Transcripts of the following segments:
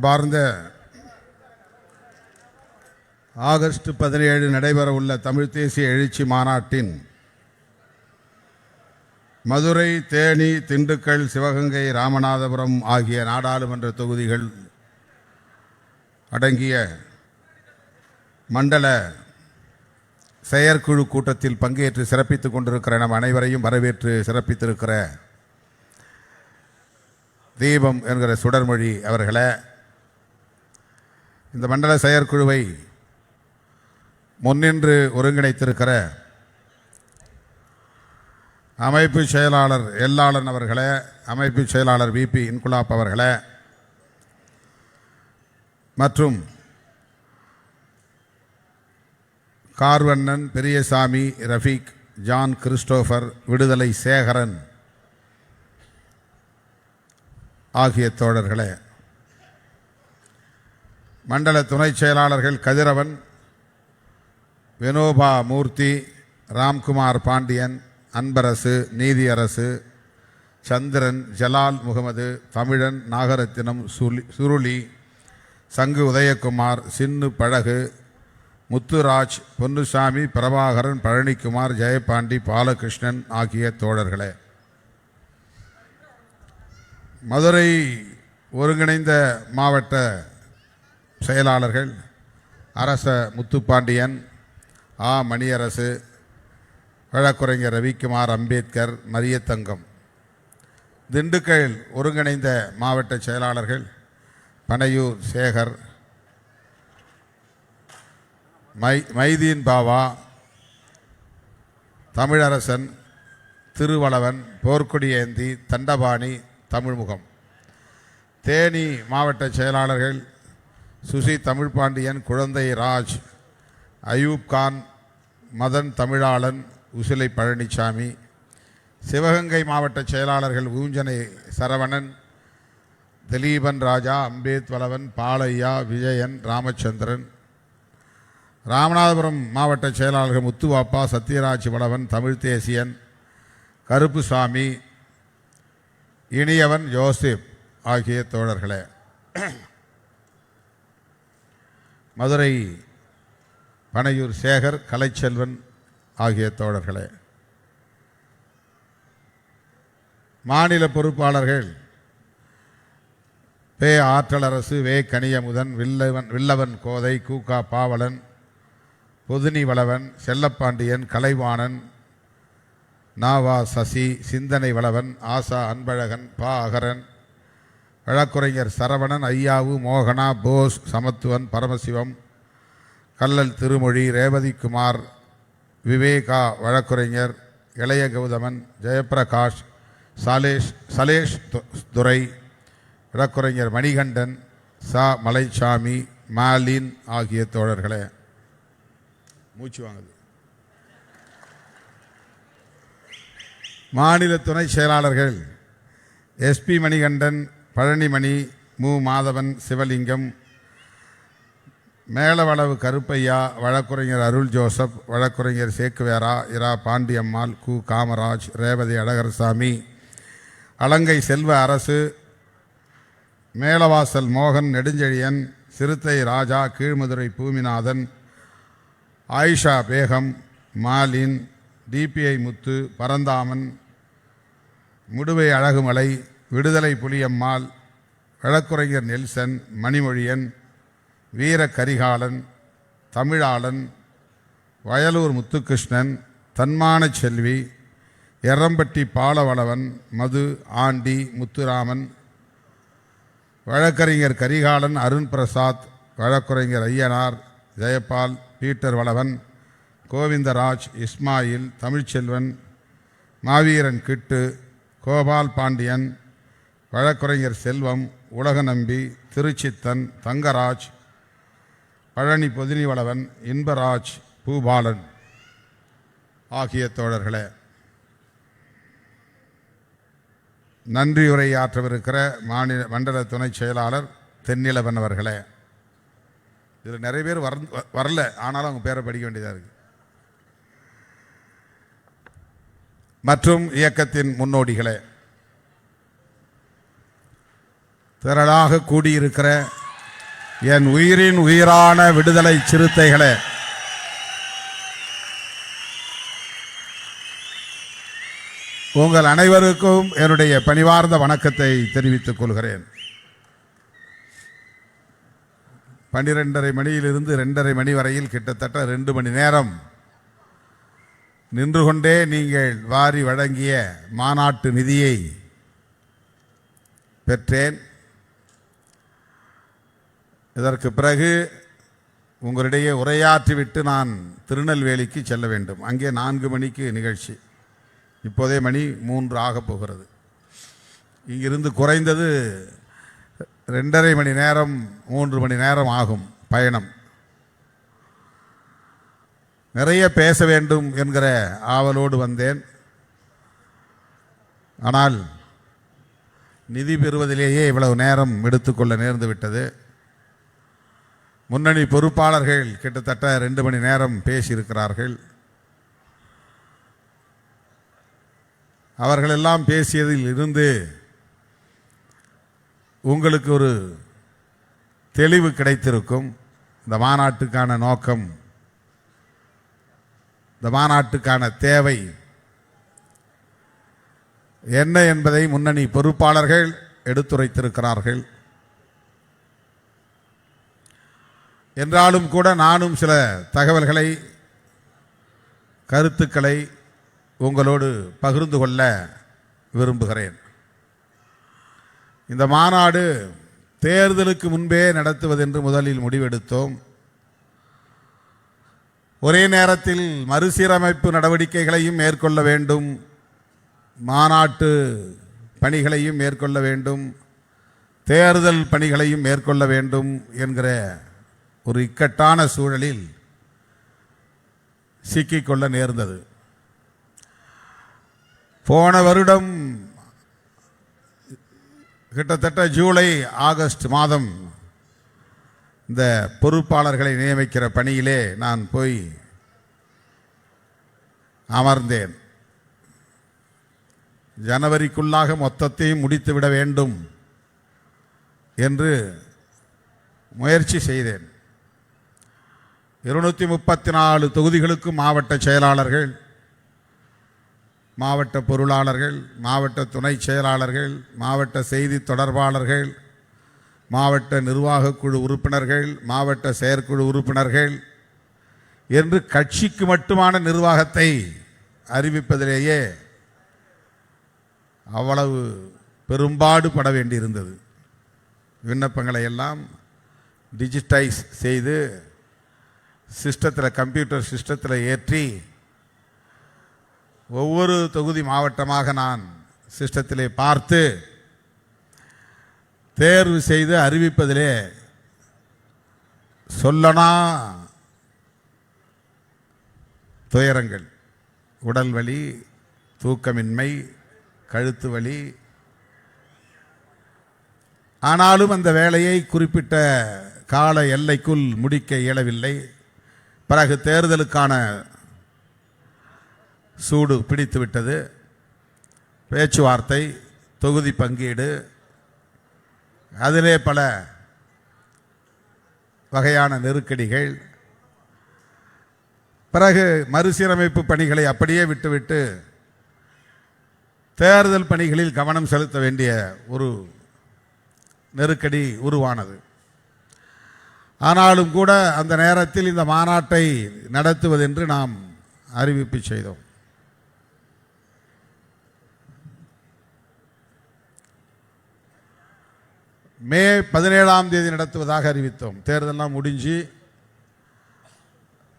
பார்ந்த August 17 நடைபெற உள்ள தமிழ் தேசிய எழுச்சி மாநாட்டின் மதுரை, தேனி, திண்டுக்கல், சிவகங்கை, ராமநாதபுரம் ஆகிய நாடாளுமன்ற தொகுதிகள் அடங்கிய மண்டல செயற்குழு கூட்டத்தில் பங்கேற்று சிறப்பித்துக் கொண்டிருக்கிற நம் அனைவரையும் வரவேற்று சிறப்பித்திருக்கிற தீபம் என்கிற சுடர்மொழி அவர்களே, இந்த மண்டல செயற்குழுவை முன்னின்று ஒருங்கிணைத்திருக்கிற அமைப்பு செயலாளர் எல்லாளன் அவர்களே, அமைப்பு செயலாளர் விபி இன்குலாப் அவர்களே, மற்றும் கார்வண்ணன், பெரியசாமி, ரஃபீக், ஜான் கிறிஸ்டோபர், விடுதலை சேகரன் ஆகிய தோழர்களே, மண்டல துணை செயலாளர்கள் கதிரவன், வினோபா மூர்த்தி, ராம்குமார் பாண்டியன், அன்பரசு, நீதியரசு, சந்திரன், ஜலால் முகமது, தமிழன், நாகரத்தினம், சுருளி, சங்கு உதயகுமார், சின்னு பழகு, முத்துராஜ், பொன்னுசாமி, பிரபாகரன், பழனிக்குமார், ஜெயபாண்டி, பாலகிருஷ்ணன் ஆகிய தோழர்களே, மதுரை ஒருங்கிணைந்த மாவட்ட செயலாளர்கள் அரச முத்துப்பாண்டியன், ஆ மணியரசு, வழக்குரைஞர் ரவிக்குமார், அம்பேத்கர், மரியத்தங்கம். திண்டுக்கல் ஒருங்கிணைந்த மாவட்ட செயலாளர்கள் பனையூர் சேகர், மைதீன் பாவா, தமிழரசன், திருவளவன், போர்க்கொடியேந்தி, தண்டபாணி, தமிழ்முகம். தேனி மாவட்ட செயலாளர்கள் சுசி தமிழ்பாண்டியன், குழந்தை ராஜ், அயூப் கான், மதன் தமிழாளன், உசிலை பழனிசாமி. சிவகங்கை மாவட்ட செயலாளர்கள் ஊஞ்சனை சரவணன், திலீபன் ராஜா, அம்பேத் வளவன், பாலையா, விஜயன், ராமச்சந்திரன். ராமநாதபுரம் மாவட்ட செயலாளர்கள் முத்துவாப்பா, சத்யராஜ் வளவன், தமிழ் தேசியன், கருப்புசாமி, இனியவன், ஜோசப் ஆகிய தோழர்களே, மதுரை பனையூர் சேகர், கலைச்செல்வன் ஆகிய தோழர்களே, மாநில பொறுப்பாளர்கள் பே ஆற்றலரசு, வே கனியமுதன், வில்லவன் கோதை, கூகா பாவலன், பொதுனி வளவன், செல்லப்பாண்டியன், கலைவாணன், நாவா சசி, சிந்தனை வளவன், ஆசா அன்பழகன், பா அகரன், வழக்குரைஞர் சரவணன், ஐயாவு, மோகனா, போஸ், சமத்துவன், பரமசிவம், கல்லல் திருமொழி, ரேவதிக்குமார், விவேகா, வழக்குரைஞர் இளைய கௌதமன், ஜெயப்பிரகாஷ், சலேஷ் துரை, வழக்குரைஞர் மணிகண்டன், சா மலைச்சாமி, மாலின் ஆகிய தோழர்களே, மூச்சு வாங்குது. மாநில துணை செயலாளர்கள் எஸ்பி மணிகண்டன், பழனிமணி, மு மாதவன், சிவலிங்கம், மேலவளவு கருப்பையா, வழக்குரைஞர் அருள் ஜோசப், வழக்குரைஞர் சேக்குவேரா, இரா பாண்டியம்மாள், கு காமராஜ், ரேவதி அழகர்சாமி, அலங்கை செல்வ அரசு, மேலவாசல் மோகன், நெடுஞ்செழியன், சிறுத்தை ராஜா, கீழ்மதுரை பூமிநாதன், ஆயிஷா பேகம், மாலின், டிபிஐ முத்து, பரந்தாமன், முடுவை அழகுமலை, விடுதலை புலியம்மாள், வழக்குரைஞர் நெல்சன், மணிமொழியன், வீர கரிகாலன், தமிழாளன், வயலூர் முத்துகிருஷ்ணன், தன்மான செல்வி, எரம்பட்டி பாலவளவன், மது, ஆண்டி, முத்துராமன், வழக்கறிஞர் கரிகாலன், அருண் பிரசாத், வழக்குரைஞர் ஐயனார், ஜெயபால், பீட்டர் வளவன், கோவிந்தராஜ், இஸ்மாயில், தமிழ்ச்செல்வன், மாவீரன் கிட்டு, கோபால் பாண்டியன், வழக்குரைஞர் செல்வம், உலகநம்பி, திருச்சித்தன், தங்கராஜ், பழனி பொதினிவளவன், இன்பராஜ், பூபாலன் ஆகிய தோழர்களே, நன்றியுரையாற்றவிருக்கிற மண்டல துணை செயலாளர் தென்னிலவன் அவர்களே. இதில் நிறைய பேர் வரல, ஆனாலும் அவங்க பேரை படிக்க வேண்டியதாக இருக்கு. மற்றும் இயக்கத்தின் முன்னோடிகளே, திரளாக கூடியிருக்கிற என் உயிரின் உயிரான விடுதலை சிறுத்தைகளே, உங்கள் அனைவருக்கும் என்னுடைய பணிவார்ந்த வணக்கத்தை தெரிவித்துக் கொள்கிறேன். 12:30 மணியிலிருந்து 2:30 மணி வரையில் கிட்டத்தட்ட 2 மணி நேரம் நின்று கொண்டே நீங்கள் வாரி வழங்கிய மாநாட்டு நிதியை பெற்றேன். இதற்கு பிறகு உங்களிடையே உரையாற்றிவிட்டு நான் திருநெல்வேலிக்கு செல்ல வேண்டும். அங்கே 4 மணிக்கு நிகழ்ச்சி. இப்போதே மணி 3 ஆகப் போகிறது. இங்கிருந்து குறைந்தது 2:30 மணி நேரம் 3 மணி நேரம் ஆகும் பயணம். நிறைய பேச வேண்டும் என்கிற ஆவலோடு வந்தேன். ஆனால் நிதி பெறுவதிலேயே இவ்வளவு நேரம் எடுத்துக்கொள்ள நேர்ந்து விட்டது. முன்னணி பொறுப்பாளர்கள் கிட்டத்தட்ட 2 மணி நேரம் பேசியிருக்கிறார்கள். அவர்களெல்லாம் பேசியதில் இருந்து உங்களுக்கு ஒரு தெளிவு கிடைத்திருக்கும். இந்த மாநாட்டுக்கான நோக்கம், இந்த மாநாட்டுக்கான தேவை என்ன என்பதை முன்னணி பொறுப்பாளர்கள் எடுத்துரைத்திருக்கிறார்கள். என்றாலும் கூட நானும் சில தகவல்களை, கருத்துக்களை உங்களோடு பகிர்ந்து கொள்ள விரும்புகிறேன். இந்த மாநாடு தேர்தலுக்கு முன்பே நடத்துவதென்று முதலில் முடிவெடுத்தோம். ஒரே நேரத்தில் மறுசீரமைப்பு நடவடிக்கைகளையும் மேற்கொள்ள வேண்டும், மாநாட்டு பணிகளையும் மேற்கொள்ள வேண்டும், தேர்தல் பணிகளையும் மேற்கொள்ள வேண்டும் என்கிற ஒரு இக்கட்டான சூழலில் சிக்கிக்கொள்ள நேர்ந்தது. போன வருடம் கிட்டத்தட்ட ஜூலை ஆகஸ்ட் மாதம் இந்த பொறுப்பாளர்களை நியமிக்கிற பணியிலே நான் போய் அமர்ந்தேன். ஜனவரிக்குள்ளாக மொத்தத்தையும் முடித்துவிட வேண்டும் என்று முயற்சி செய்தேன். 234 தொகுதிகளுக்கும் மாவட்ட செயலாளர்கள், மாவட்ட பொருளாளர்கள், மாவட்ட துணை செயலாளர்கள், மாவட்ட செய்தி தொடர்பாளர்கள், மாவட்ட நிர்வாக குழு உறுப்பினர்கள், மாவட்ட செயற்குழு உறுப்பினர்கள் என்று கட்சிக்கு மட்டுமான நிர்வாகத்தை அறிவிப்பதிலேயே அவ்வளவு பெரும்பாடு பட வேண்டியிருந்தது. விண்ணப்பங்களை எல்லாம் டிஜிட்டைஸ் செய்து சிஸ்டத்தில், கம்ப்யூட்டர் சிஸ்டத்தில் ஏற்றி ஒவ்வொரு தொகுதி மாவட்டமாக நான் சிஸ்டத்திலே பார்த்து தேர்வு செய்து அறிவிப்பதிலே சொல்லனா துயரங்கள், உடல் வலி, தூக்கமின்மை, கழுத்து வலி. ஆனாலும் அந்த வேலையை குறிப்பிட்ட கால எல்லைக்குள் முடிக்க இயலவில்லை. பிறகு தேர்தலுக்கான சூடு பிடித்து விட்டது. பேச்சுவார்த்தை, தொகுதி பங்கீடு, அதிலே பல வகையான நெருக்கடிகள். பிறகு மறுசீரமைப்பு பணிகளை அப்படியே விட்டுவிட்டு தேர்தல் பணிகளில் கவனம் செலுத்த வேண்டிய ஒரு நெருக்கடி உருவானது. ஆனாலும் கூட அந்த நேரத்தில் இந்த மாநாட்டை நடத்துவதென்று நாம் அறிவிப்பு செய்தோம். மே 17ஆம் தேதி நடத்துவதாக அறிவித்தோம். தேர்தலெல்லாம் முடிஞ்சு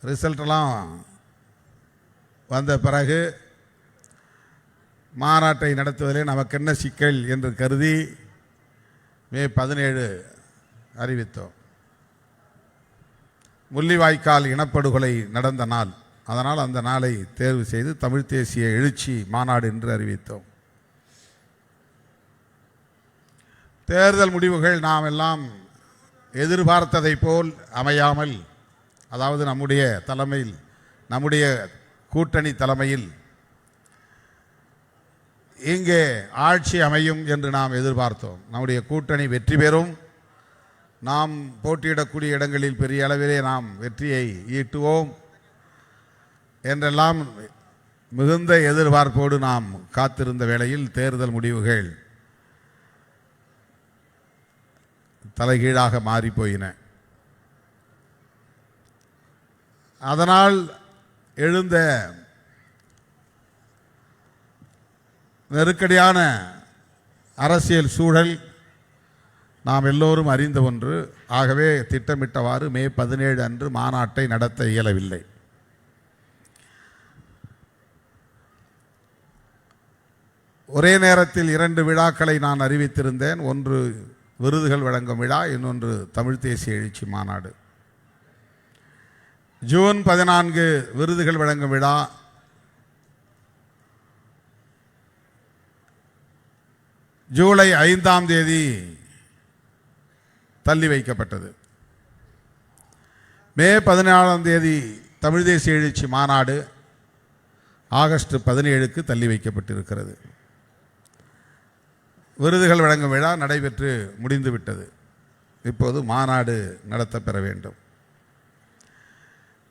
ரிசல்ட்டெல்லாம் வந்த பிறகு மாநாட்டை நடத்துவதிலே நமக்கு என்ன சிக்கல் என்று கருதி மே 17 அறிவித்தோம். முள்ளிவாய்க்கால் இனப்படுகொலை நடந்த நாள், அதனால் அந்த நாளை தேர்வு செய்து தமிழ் தேசிய எழுச்சி மாநாடு என்று அறிவித்தோம். தேர்தல் முடிவுகள் நாம் எல்லாம் எதிர்பார்த்ததை போல் அமையாமல், அதாவது நம்முடைய தலைமையில், நம்முடைய கூட்டணி தலைமையில் இங்கே ஆட்சி அமையும் என்று நாம் எதிர்பார்த்தோம். நம்முடைய கூட்டணி வெற்றி பெறும், நாம் போட்டியிடக்கூடிய இடங்களில் பெரிய அளவிலே நாம் வெற்றியை ஈட்டுவோம் என்றெல்லாம் மிகுந்த எதிர்பார்ப்போடு நாம் காத்திருந்த வேளையில் தேர்தல் முடிவுகள் தலைகீழாக மாறிப்போயின. அதனால் எழுந்த நெருக்கடியான அரசியல் சூழல் நாம் எல்லோரும் அறிந்த ஒன்று. ஆகவே திட்டமிட்டவாறு மே 17 அன்று மாநாட்டை நடத்த இயலவில்லை. ஒரே நேரத்தில் 2 விழாக்களை நான் அறிவித்திருந்தேன். ஒன்று விருதுகள் வழங்கும் விழா, இன்னொன்று தமிழ் தேசிய எழுச்சி மாநாடு. ஜூன் 14 விருதுகள் வழங்கும் விழா, ஜூலை 5ஆம் தேதி தள்ளி வைக்கப்பட்டது. மே 14ஆம் தேதி தமிழ் தேசிய எழுச்சி மாநாடு ஆகஸ்ட் 17க்கு தள்ளி வைக்கப்பட்டிருக்கிறது. விருதுகள் வழங்கும் விழா நடைபெற்று முடிந்துவிட்டது. இப்போது மாநாடு நடத்தப்பெற வேண்டும்.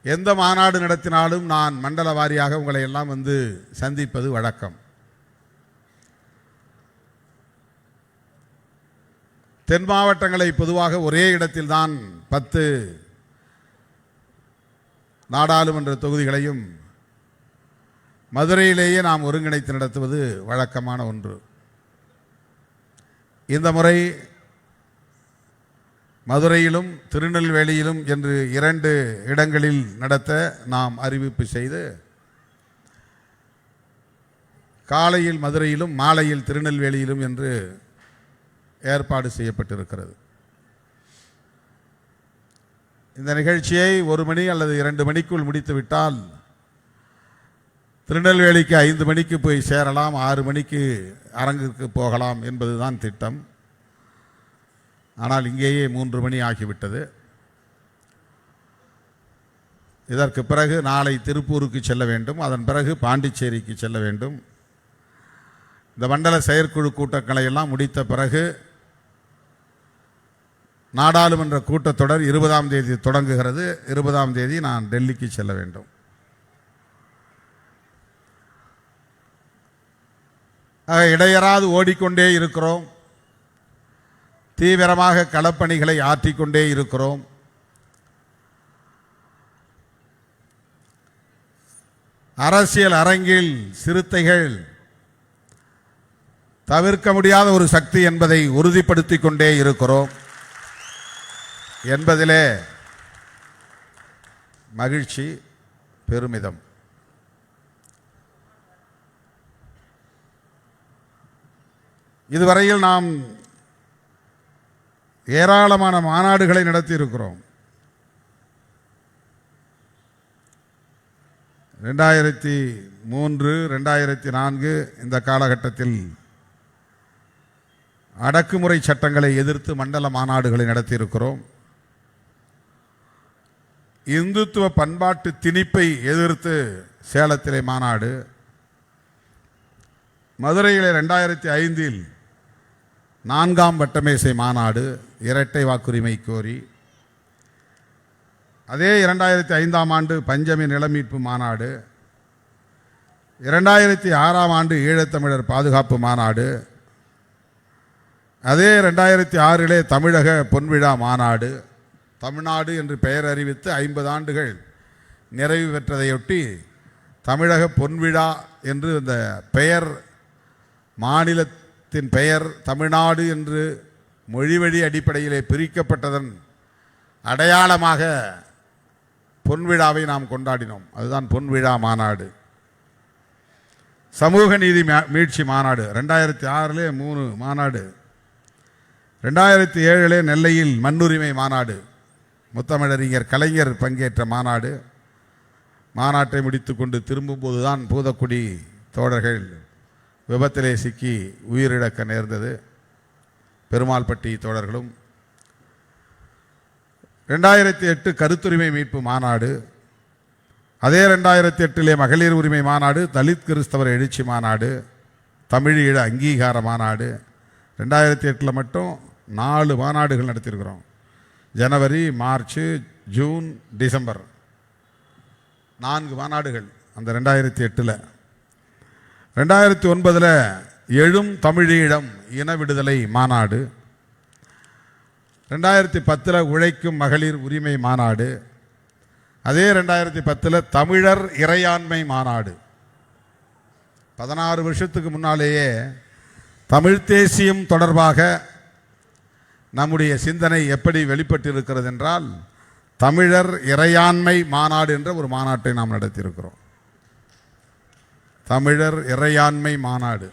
எந்த மாநாடு நடத்தினாலும் நான் மண்டல வாரியாக உங்களை எல்லாம் வந்து சந்திப்பது வழக்கம். தென் மாவட்டங்களை பொதுவாக ஒரே இடத்தில்தான் 10 நாடாளுமன்ற தொகுதிகளையும் மதுரையிலேயே நாம் ஒருங்கிணைத்து நடத்துவது வழக்கமான ஒன்று. இந்த முறை மதுரையிலும் திருநெல்வேலியிலும் என்று 2 இடங்களில் நடத்த நாம் அறிவிப்பு செய்து, காலையில் மதுரையிலும் மாலையில் திருநெல்வேலியிலும் என்று ஏற்பாடு செய்யப்பட்டிருக்கிறது. இந்த நிகழ்ச்சியை 1 மணி அல்லது 2 மணிக்குள் முடித்துவிட்டால் திருநெல்வேலிக்கு 5 மணிக்கு போய் சேரலாம், 6 மணிக்கு அரங்கிற்கு போகலாம் என்பதுதான் திட்டம். ஆனால் இங்கேயே 3 மணி ஆகிவிட்டது. இதற்கு பிறகு நாளை திருப்பூருக்கு செல்ல வேண்டும், அதன் பிறகு பாண்டிச்சேரிக்கு செல்ல வேண்டும். இந்த மண்டல செயற்குழு கூட்டங்களை எல்லாம் முடித்த பிறகு நாடாளுமன்ற கூட்டத்தொடர் 20ஆம் தேதி தொடங்குகிறது. 20ஆம் தேதி நான் டெல்லிக்கு செல்ல வேண்டும். இடையறாது ஓடிக்கொண்டே இருக்கிறோம், தீவிரமாக களப்பணிகளை ஆற்றிக்கொண்டே இருக்கிறோம். அரசியல் அரங்கில் சிறுத்தைகள் தவிர்க்க முடியாத ஒரு சக்தி என்பதை உறுதிப்படுத்திக் கொண்டே இருக்கிறோம் என்பதிலே மகிழ்ச்சி, பெருமிதம். இதுவரையில் நாம் ஏராளமான மாநாடுகளை நடத்தி இருக்கிறோம். 2003, 2004 இந்த காலகட்டத்தில் அடக்குமுறை சட்டங்களை எதிர்த்து மண்டல மாநாடுகளை நடத்தியிருக்கிறோம். இந்துத்துவ பண்பாட்டு திணிப்பை எதிர்த்து சேலத்திலே மாநாடு, மதுரையிலே 2005 4ஆம் வட்டமேசை மாநாடு, இரட்டை வாக்குரிமை கோரி. அதே 2005ஆம் ஆண்டு பஞ்சமி நிலமீட்பு மாநாடு, 2006ஆம் ஆண்டு ஈழத்தமிழர் பாதுகாப்பு மாநாடு, அதே 2006 தமிழக பொன்விழா மாநாடு. தமிழ்நாடு என்று பெயர் அறிவித்து 50 ஆண்டுகள் நிறைவு பெற்றதையொட்டி தமிழக பொன்விழா என்று இந்த பெயர், மாநிலத்தின் பெயர் தமிழ்நாடு என்று மொழிவழி அடிப்படையிலே பிரிக்கப்பட்டதன் அடையாளமாக பொன்விழாவை நாம் கொண்டாடினோம். அதுதான் பொன்விழா மாநாடு. சமூக நீதி மீட்சி மாநாடு 2006 3 மாநாடு. 2007 நெல்லையில் மண்ணுரிமை மாநாடு, முத்தமிழறிஞர் கலைஞர் பங்கேற்ற மாநாடு. மாநாட்டை முடித்து கொண்டு திரும்பும்போது தான் பூதக்குடி தோழர்கள் விபத்திலே சிக்கி உயிரிழக்க நேர்ந்தது. பெருமாள்பட்டி தோழர்களும், 2008 கருத்துரிமை மீட்பு மாநாடு, அதே 2008 மகளிர் உரிமை மாநாடு, தலித் கிறிஸ்தவர் எழுச்சி மாநாடு, தமிழீழ அங்கீகார மாநாடு, 2008 மட்டும் 4 மாநாடுகள் நடத்தியிருக்கிறோம். ஜனவரி, மார்ச், ஜூன், டிசம்பர் 4 மாநாடுகள் அந்த 2008. 2009 எழும் தமிழீழம் இன விடுதலை மாநாடு, 2010 உழைக்கும் மகளிர் உரிமை மாநாடு, அதே 2010 தமிழர் இறையாண்மை மாநாடு. 16 வருஷத்துக்கு முன்னாலேயே தமிழ் தேசியம் தொடர்பாக நம்முடைய சிந்தனை எப்படி வெளிப்பட்டிருக்கிறது என்றால், தமிழர் இறையாண்மை மாநாடு என்ற ஒரு மாநாட்டை நாம் நடத்தியிருக்கிறோம். தமிழர் இறையாண்மை மாநாடு.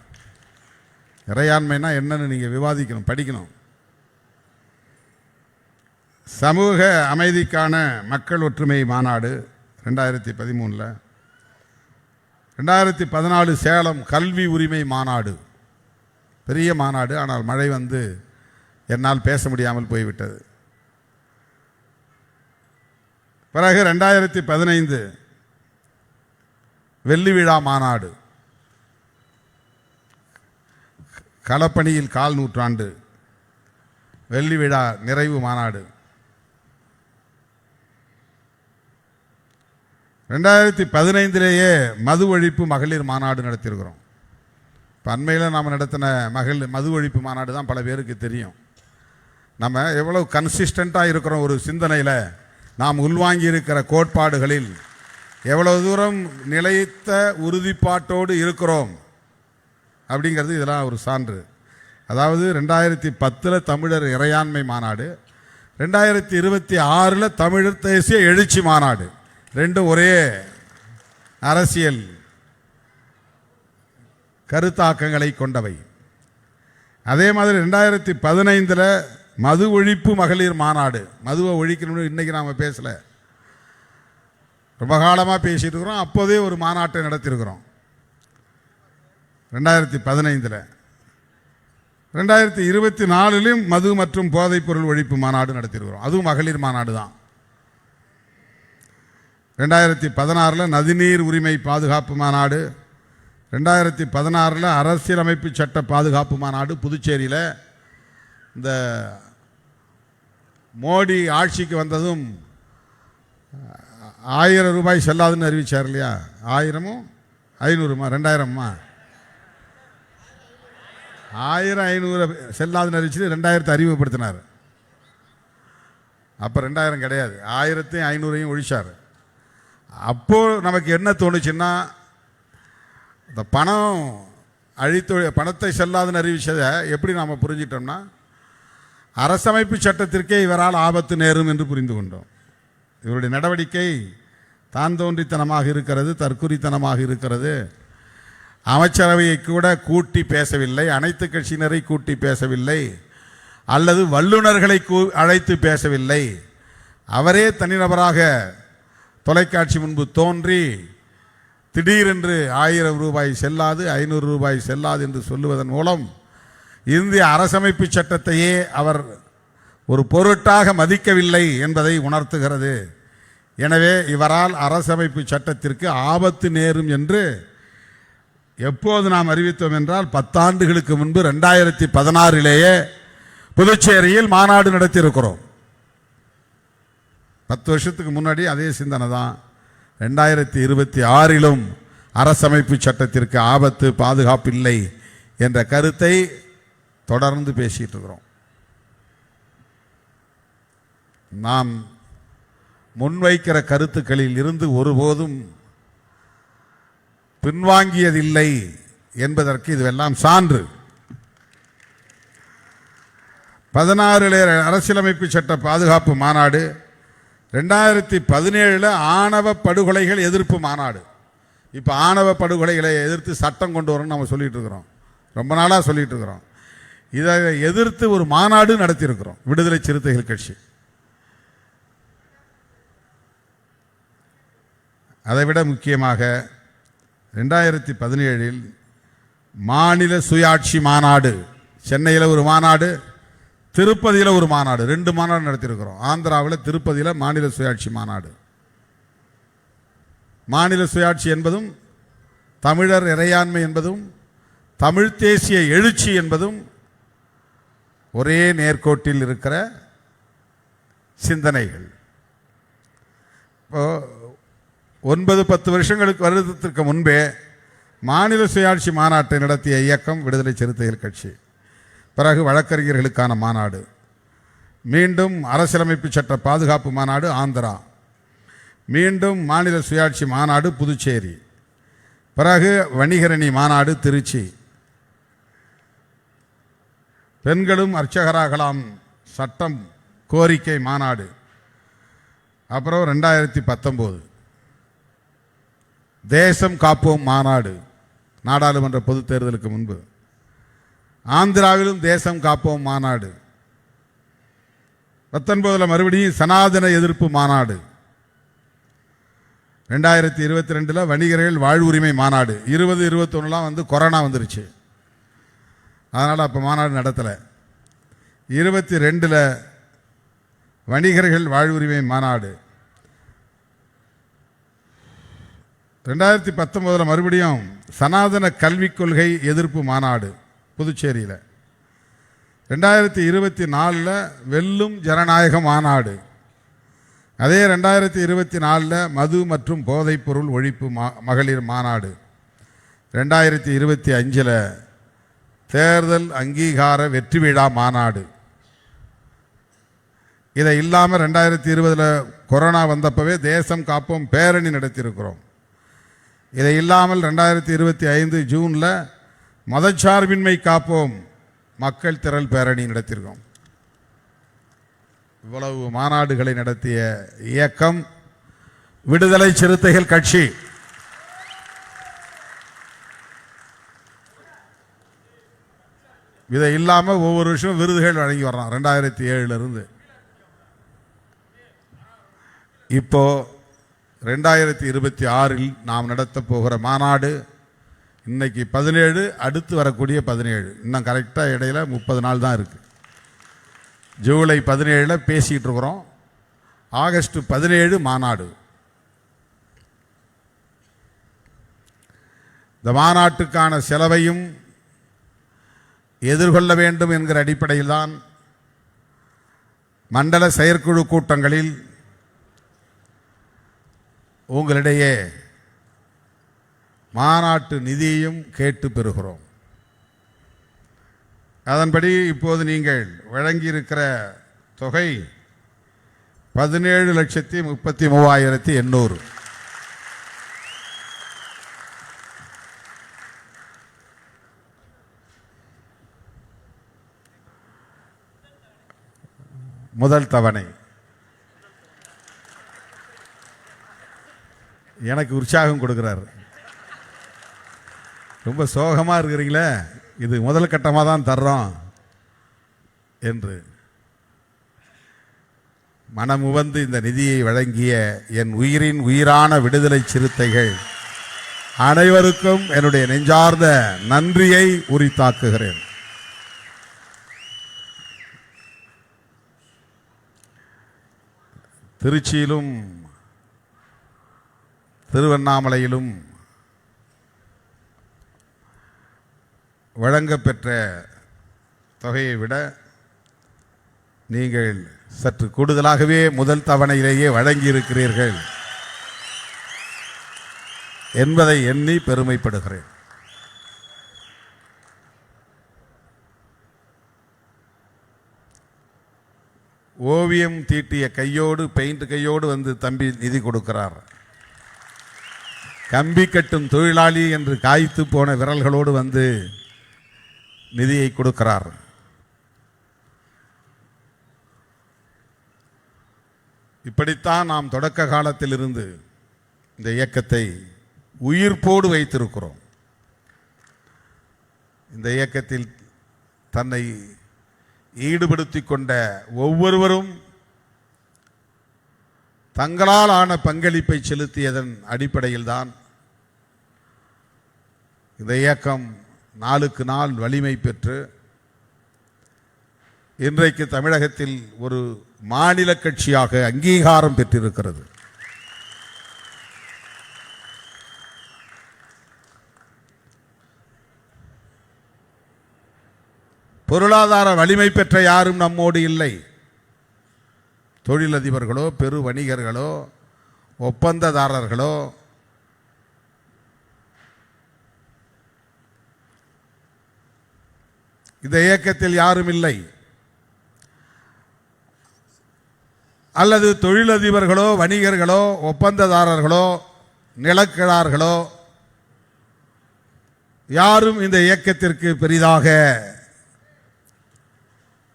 இறையாண்மைனா என்னன்னு நீங்கள் விவாதிக்கணும், படிக்கணும். சமூக அமைதிக்கான மக்கள் ஒற்றுமை மாநாடு 2013. 2014 சேலம் கல்வி உரிமை மாநாடு, பெரிய மாநாடு. ஆனால் மழை வந்து என்னால் பேச முடியாமல் போய்விட்டது. பிறகு 2015 வெள்ளி விழா மாநாடு, களப்பணியில் 1/4 நூற்றாண்டு வெள்ளி விழா நிறைவு மாநாடு. 2015 மது ஒழிப்பு மகளிர் மாநாடு நடத்தியிருக்கிறோம். இப்போ அண்மையில் நாம் நடத்தின மது ஒழிப்பு மாநாடு தான் பல பேருக்கு தெரியும். நம்ம எவ்வளவு கன்சிஸ்டண்ட்டாக இருக்கிறோம், ஒரு சிந்தனையில் நாம் உள்வாங்கி இருக்கிற கோட்பாடுகளில் எவ்வளவு தூரம் நிலைத்த உறுதிப்பாட்டோடு இருக்கிறோம் அப்படிங்கிறது இதெல்லாம் ஒரு சான்று. அதாவது 2010 தமிழர் இறையாண்மை மாநாடு, 2026 தமிழர் தேசிய எழுச்சி மாநாடு, ரெண்டும் ஒரே அரசியல் கருத்தாக்கங்களை கொண்டவை. அதே மாதிரி 2015 மது ஒழிப்பு மகளிர் மாநாடு. மதுவை ஒழிக்கணும்னு இன்றைக்கி நாம் பேசலை, ரொம்ப காலமாக பேசிட்டு இருக்கிறோம். அப்போதே ஒரு மாநாட்டை நடத்தியிருக்கிறோம் 2015. 2024 மது மற்றும் போதைப்பொருள் ஒழிப்பு மாநாடு நடத்தியிருக்கிறோம். அதுவும் மகளிர் மாநாடு தான். 2016 நதிநீர் உரிமை பாதுகாப்பு மாநாடு, 2016 அரசியலமைப்பு சட்ட பாதுகாப்பு மாநாடு புதுச்சேரியில். இந்த மோடி ஆட்சிக்கு வந்ததும் 1000 ரூபாய் செல்லாதுன்னு அறிவிச்சார் இல்லையா? 1000 500 2000 1500 செல்லாதுன்னு அறிவிச்சு 2000 அறிமுகப்படுத்தினார். அப்போ 2000 கிடையாது, 1500 ஒழிச்சார். அப்போ நமக்கு என்ன தோணுச்சுன்னா, இந்த பணத்தை செல்லாதுன்னு அறிவிச்சதை எப்படி நாம் புரிஞ்சிட்டோம்னா, அரசமைப்பு சட்டத்திற்கே இவரால் ஆபத்து நேரும் என்று புரிந்து கொண்டோம். இவருடைய நடவடிக்கை தான் தோன்றித்தனமாக இருக்கிறது, தற்குறித்தனமாக இருக்கிறது. அமைச்சரவையை கூட கூட்டி பேசவில்லை, அனைத்து கட்சியினரை கூட்டி பேசவில்லை, அல்லது வல்லுநர்களை அழைத்து பேசவில்லை. அவரே தனிநபராக தொலைக்காட்சி முன்பு தோன்றி திடீரென்று 1000 ரூபாய் செல்லாது, 500 ரூபாய் செல்லாது என்று சொல்லுவதன் மூலம் இந்திய அரசமைப்பு சட்டத்தையே அவர் ஒரு பொருட்டாக மதிக்கவில்லை என்பதை உணர்த்துகிறது. எனவே இவரால் அரசமைப்பு சட்டத்திற்கு ஆபத்து நேரும் என்று எப்போது நாம் அறிவித்தோம் என்றால், 10 ஆண்டுகளுக்கு முன்பு 2016 புதுச்சேரியில் மாநாடு நடத்தியிருக்கிறோம். 10 வருஷத்துக்கு முன்னாடி அதே சிந்தனை தான். 2026 அரசமைப்பு சட்டத்திற்கு ஆபத்து, பாதுகாப்பு இல்லை என்ற கருத்தை தொடர்ந்து பேசிட்டு இருக்கிறோம். நாம் முன்வைக்கிற கருத்துக்களில் இருந்து ஒருபோதும் பின்வாங்கியதில்லை என்பதற்கு இதுவெல்லாம் சான்று. 16 அரசியலமைப்பு சட்ட பாதுகாப்பு மாநாடு, 2017 ஆணவ படுகொலைகள் எதிர்ப்பு மாநாடு. இப்போ ஆணவ படுகொலைகளை எதிர்த்து சட்டம் கொண்டு வரணும்னு நம்ம சொல்லிட்டு இருக்கிறோம், ரொம்ப நாளாக சொல்லிட்டு இருக்கிறோம். இதை எதிர்த்து ஒரு மாநாடு நடத்தியிருக்கிறோம் விடுதலை சிறுத்தைகள் கட்சி. அதைவிட முக்கியமாக 2017 மாநில சுயாட்சி மாநாடு, சென்னையில் ஒரு மாநாடு, திருப்பதியில் ஒரு மாநாடு, 2 மாநாடு நடத்தியிருக்கிறோம். ஆந்திராவில் திருப்பதியில் மாநில சுயாட்சி மாநாடு. மாநில சுயாட்சி என்பதும் தமிழர் இறையாண்மை என்பதும் தமிழ் தேசிய எழுச்சி என்பதும் ஒரே நேர்கோட்டில் இருக்கிற சிந்தனைகள். இப்போ 9-10 வருடத்திற்கு முன்பே மாநில சுயாட்சி மாநாட்டை நடத்திய இயக்கம் விடுதலை சிறுத்தைகள் கட்சி. பிறகு வழக்கறிஞர்களுக்கான மாநாடு, மீண்டும் அரசியலமைப்பு சட்ட பாதுகாப்பு மாநாடு ஆந்திரா, மீண்டும் மாநில சுயாட்சி மாநாடு புதுச்சேரி, பிறகு வணிகரணி மாநாடு திருச்சி, பெண்களும் அர்ச்சகராகலாம் சட்டம் கோரிக்கை மாநாடு, அப்புறம் 2019 தேசம் காப்போம் மாநாடு நாடாளுமன்ற பொதுத் தேர்தலுக்கு முன்பு. ஆந்திராவிலும் தேசம் காப்போம் மாநாடு. 19 மறுபடியும் சனாதன எதிர்ப்பு மாநாடு. 2022 வணிகர்கள் வாழ்வுரிமை மாநாடு. 2021 வந்து கொரோனா வந்துருச்சு, அதனால் அப்போ மாநாடு நடத்தலை. 22 வணிகர்கள் வாழ்வுரிமை மாநாடு. 2019 மறுபடியும் சனாதன கல்விக் கொள்கை எதிர்ப்பு மாநாடு புதுச்சேரியில். 2024 வெல்லும் ஜனநாயக மாநாடு. அதே 2024 மது மற்றும் போதைப்பொருள் ஒழிப்பு மகளிர் மாநாடு. 2025 தேர்தல் அங்கீகார வெற்றி விழா மாநாடு. இதை இல்லாமல் 2020 கொரோனா வந்தப்பவே தேசம் காப்போம் பேரணி நடத்தியிருக்கிறோம். இதை இல்லாமல் 2025 ஜூனில் மதச்சார்பின்மை காப்போம் மக்கள் திரள் பேரணி நடத்தியிருக்கோம். இவ்வளவு மாநாடுகளை நடத்திய இயக்கம் விடுதலை சிறுத்தைகள் கட்சி. இதை இல்லாமல் ஒவ்வொரு வருஷம் விருதுகள் வழங்கி வர்றோம். 2007 இருந்து இப்போ 2026 நாம் நடத்த போகிற மாநாடு இன்னைக்கு 17, அடுத்து வரக்கூடிய 17, இன்னும் கரெக்டாக இடையில 30 நாள் தான் இருக்கு. ஜூலை 17 பேசிட்டு இருக்கிறோம். ஆகஸ்ட் 17 மாநாடு. இந்த மாநாட்டுக்கான செலவையும் எதிர்கொள்ள வேண்டும் என்கிற அடிப்படையில் தான் மண்டல செயற்குழு கூட்டங்களில் உங்களிடையே மாநாட்டு நிதியையும் கேட்டு பெறுகிறோம். அதன்படி இப்போது நீங்கள் வழங்கியிருக்கிற தொகை 17,33,800. முதல் தவணை. எனக்கு உற்சாகம் கொடுக்கிறார். ரொம்ப சோகமாக இருக்கிறீங்களே, இது முதல் கட்டமாக தான் தர்றோம் என்று மனமுவந்து இந்த நிதியை வழங்கிய என் உயிரின் உயிரான விடுதலை சிறுத்தைகள் அனைவருக்கும் என்னுடைய நெஞ்சார்ந்த நன்றியை உரித்தாக்குகிறேன். திருச்சியிலும் திருவண்ணாமலையிலும் வழங்கப்பெற்ற தொகையை விட நீங்கள் சற்று கூடுதலாகவே முதல் தவணையிலேயே வழங்கியிருக்கிறீர்கள் என்பதை எண்ணி பெருமைப்படுகிறேன். ஓவியம் தீட்டிய கையோடு, பெயிண்ட் கையோடு வந்து தம்பி நிதி கொடுக்கிறார். கம்பி கட்டும் தொழிலாளி என்று காய்த்து போன விரல்களோடு வந்து நிதியை கொடுக்கிறார். இப்படித்தான் நாம் தொடக்க காலத்தில் இருந்து இந்த இயக்கத்தை உயிர்ப்போடு வைத்திருக்கிறோம். இந்த இயக்கத்தில் தன்னை ஈடுபடுத்திக் கொண்ட ஒவ்வொருவரும் தங்களால் ஆன பங்களிப்பை செலுத்தியதன் அடிப்படையில் தான் இந்த இயக்கம் நாளுக்கு நாள் வலிமை பெற்று இன்றைக்கு தமிழகத்தில் ஒரு மாநில கட்சியாக அங்கீகாரம் பெற்றிருக்கிறது. பொருளாதார வலிமை பெற்ற யாரும் நம்மோடு இல்லை. தொழிலதிபர்களோ பெரு வணிகர்களோ ஒப்பந்ததாரர்களோ இந்த இயக்கத்தில் யாரும் இல்லை. அல்லது தொழிலதிபர்களோ வணிகர்களோ ஒப்பந்ததாரர்களோ நிலக்கிழார்களோ யாரும் இந்த இயக்கத்திற்கு பெரிதாக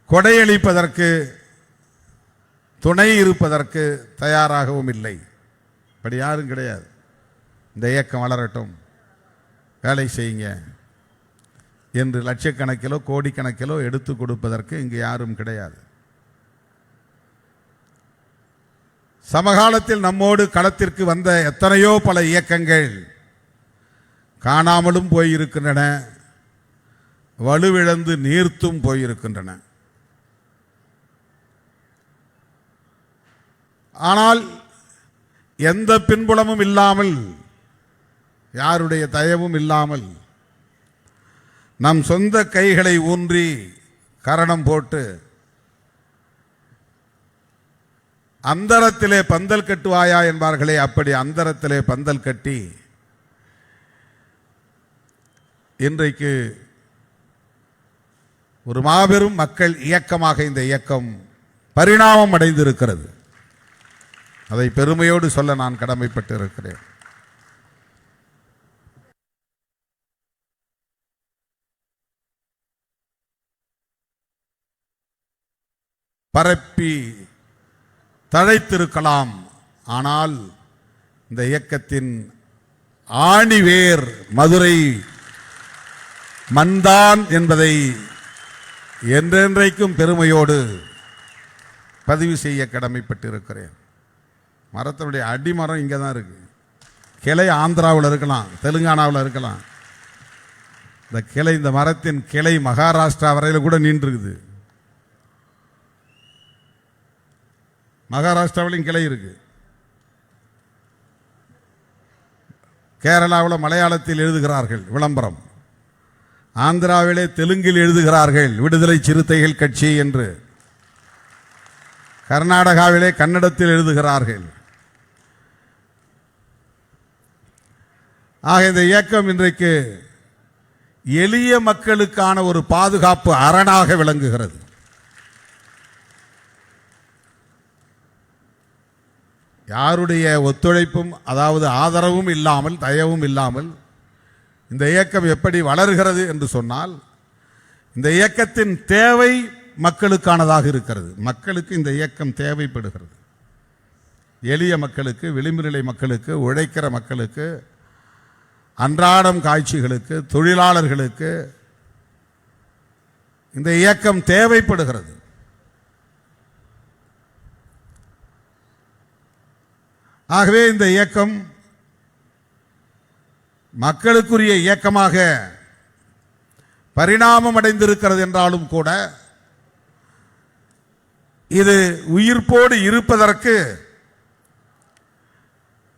கொடையளிப்பதற்கு துணை இருப்பதற்கு தயாராகவும் இல்லை. அப்படி யாரும் கிடையாது. இந்த இயக்கம் வளரட்டும், வேலை செய்யுங்க என்று லட்சக்கணக்கிலோ கோடிக்கணக்கிலோ எடுத்து கொடுப்பதற்கு இங்கு யாரும் கிடையாது. சமகாலத்தில் நம்மோடு களத்திற்கு வந்த எத்தனையோ பல இயக்கங்கள் காணாமலும் போயிருக்கின்றன, வலுவிழந்து நீர்த்தும் போயிருக்கின்றன. ஆனால் எந்த பின்புலமும் இல்லாமல், யாருடைய தயவும் இல்லாமல், நம் சொந்த கைகளை ஊன்றி கரணம் போட்டு அந்தரத்திலே பந்தல் கட்டுவாயா என்பார்களே, அப்படி அந்தரத்திலே பந்தல் கட்டி இன்றைக்கு ஒரு மாபெரும் மக்கள் இயக்கமாக இந்த இயக்கம் பரிணாமம் அடைந்திருக்கிறது. அதை பெருமையோடு சொல்ல நான் கடமைப்பட்டு இருக்கிறேன். பரப்பி தழைத்திருக்கலாம், ஆனால் இந்த இயக்கத்தின் ஆணிவேர் மதுரை மண்தான் என்பதை என்றென்றைக்கும் பெருமையோடு பதிவு செய்ய கடமைப்பட்டிருக்கிறேன். மரத்தினுடைய அடிமரம் இங்கே தான் இருக்கு. கிளை ஆந்திராவில் இருக்கலாம், தெலுங்கானாவில் இருக்கலாம். இந்த கிளை, இந்த மரத்தின் கிளை மகாராஷ்டிரா வரையில் கூட நின்றுருக்குது. மகாராஷ்டிராவிலும் கிளை இருக்கு. கேரளாவில் மலையாளத்தில் எழுதுகிறார்கள் விளம்பரம், ஆந்திராவிலே தெலுங்கில் எழுதுகிறார்கள் விடுதலை சிறுத்தைகள் கட்சி என்று, கர்நாடகாவிலே கன்னடத்தில் எழுதுகிறார்கள். ஆக இந்த இயக்கம் இன்றைக்கு எளிய மக்களுக்கான ஒரு பாதுகாப்பு அரணாக விளங்குகிறது. யாருடைய ஒத்துழைப்பும், அதாவது ஆதரவும் இல்லாமல், தயவும் இல்லாமல் இந்த இயக்கம் எப்படி வளர்கிறது என்று சொன்னால், இந்த இயக்கத்தின் தேவை மக்களுக்கானதாக இருக்கிறது. மக்களுக்கு இந்த இயக்கம் தேவைப்படுகிறது. எளிய மக்களுக்கு, விளிம்பு நிலை மக்களுக்கு, உழைக்கிற மக்களுக்கு, அன்றாடம் காட்சிகளுக்கு, தொழிலாளர்களுக்கு இந்த இயக்கம் தேவைப்படுகிறது. ஆகவே இந்த இயக்கம் மக்களுக்குரிய இயக்கமாக பரிணாமம் அடைந்திருக்கிறது என்றாலும் கூட, இது உயிர்ப்போடு இருப்பதற்கு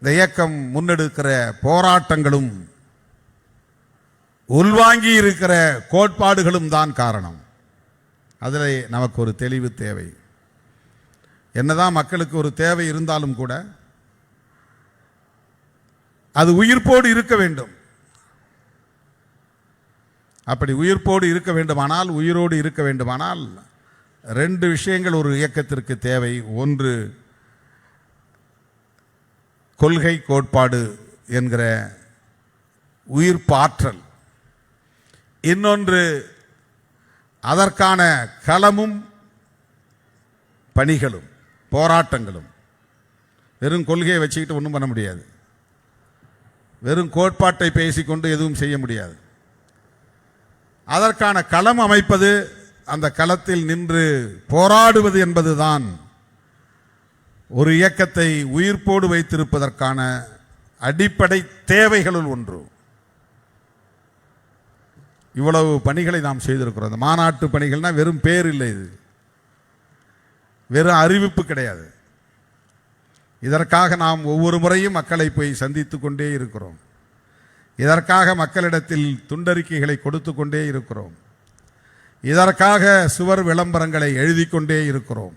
இந்த இயக்கம் முன்னெடுக்கிற போராட்டங்களும் உள்வாங்கி இருக்கிற கோட்பாடுகளும் தான் காரணம். அதில் நமக்கு ஒரு தெளிவு தேவை. என்னதான் மக்களுக்கு ஒரு தேவை இருந்தாலும் கூட அது உயிர்ப்போடு இருக்க வேண்டும். அப்படி உயிர்ப்போடு இருக்க வேண்டுமானால், உயிரோடு இருக்க வேண்டுமானால், ரெண்டு விஷயங்கள் ஒரு இயக்கத்திற்கு தேவை. ஒன்று கொள்கை கோட்பாடு என்கிற உயிர்ப்பாற்றல், இன்னொன்று அதற்கான களமும் பணிகளும் போராட்டங்களும். வெறும் கொள்கையை வச்சுக்கிட்டு ஒன்றும் பண்ண முடியாது. வெறும் கோட்பாட்டை பேசிக்கொண்டு எதுவும் செய்ய முடியாது. அதற்கான களம் அமைப்பது, அந்த களத்தில் நின்று போராடுவது என்பதுதான் ஒரு இயக்கத்தை உயிர்ப்போடு வைத்திருப்பதற்கான அடிப்படை தேவைகளுள் ஒன்று. இவ்வளவு பணிகளை நாம் செய்திருக்கிறோம். இந்த மாநாட்டு பணிகள்னா வெறும் பேர் இல்லை. இது வெறும் அறிவிப்பு கிடையாது. இதற்காக நாம் ஒவ்வொரு முறையும் மக்களை போய் சந்தித்து கொண்டே இருக்கிறோம். இதற்காக மக்களிடத்தில் துண்டறிக்கைகளை கொடுத்து கொண்டே இருக்கிறோம். இதற்காக சுவர் விளம்பரங்களை எழுதி கொண்டே இருக்கிறோம்.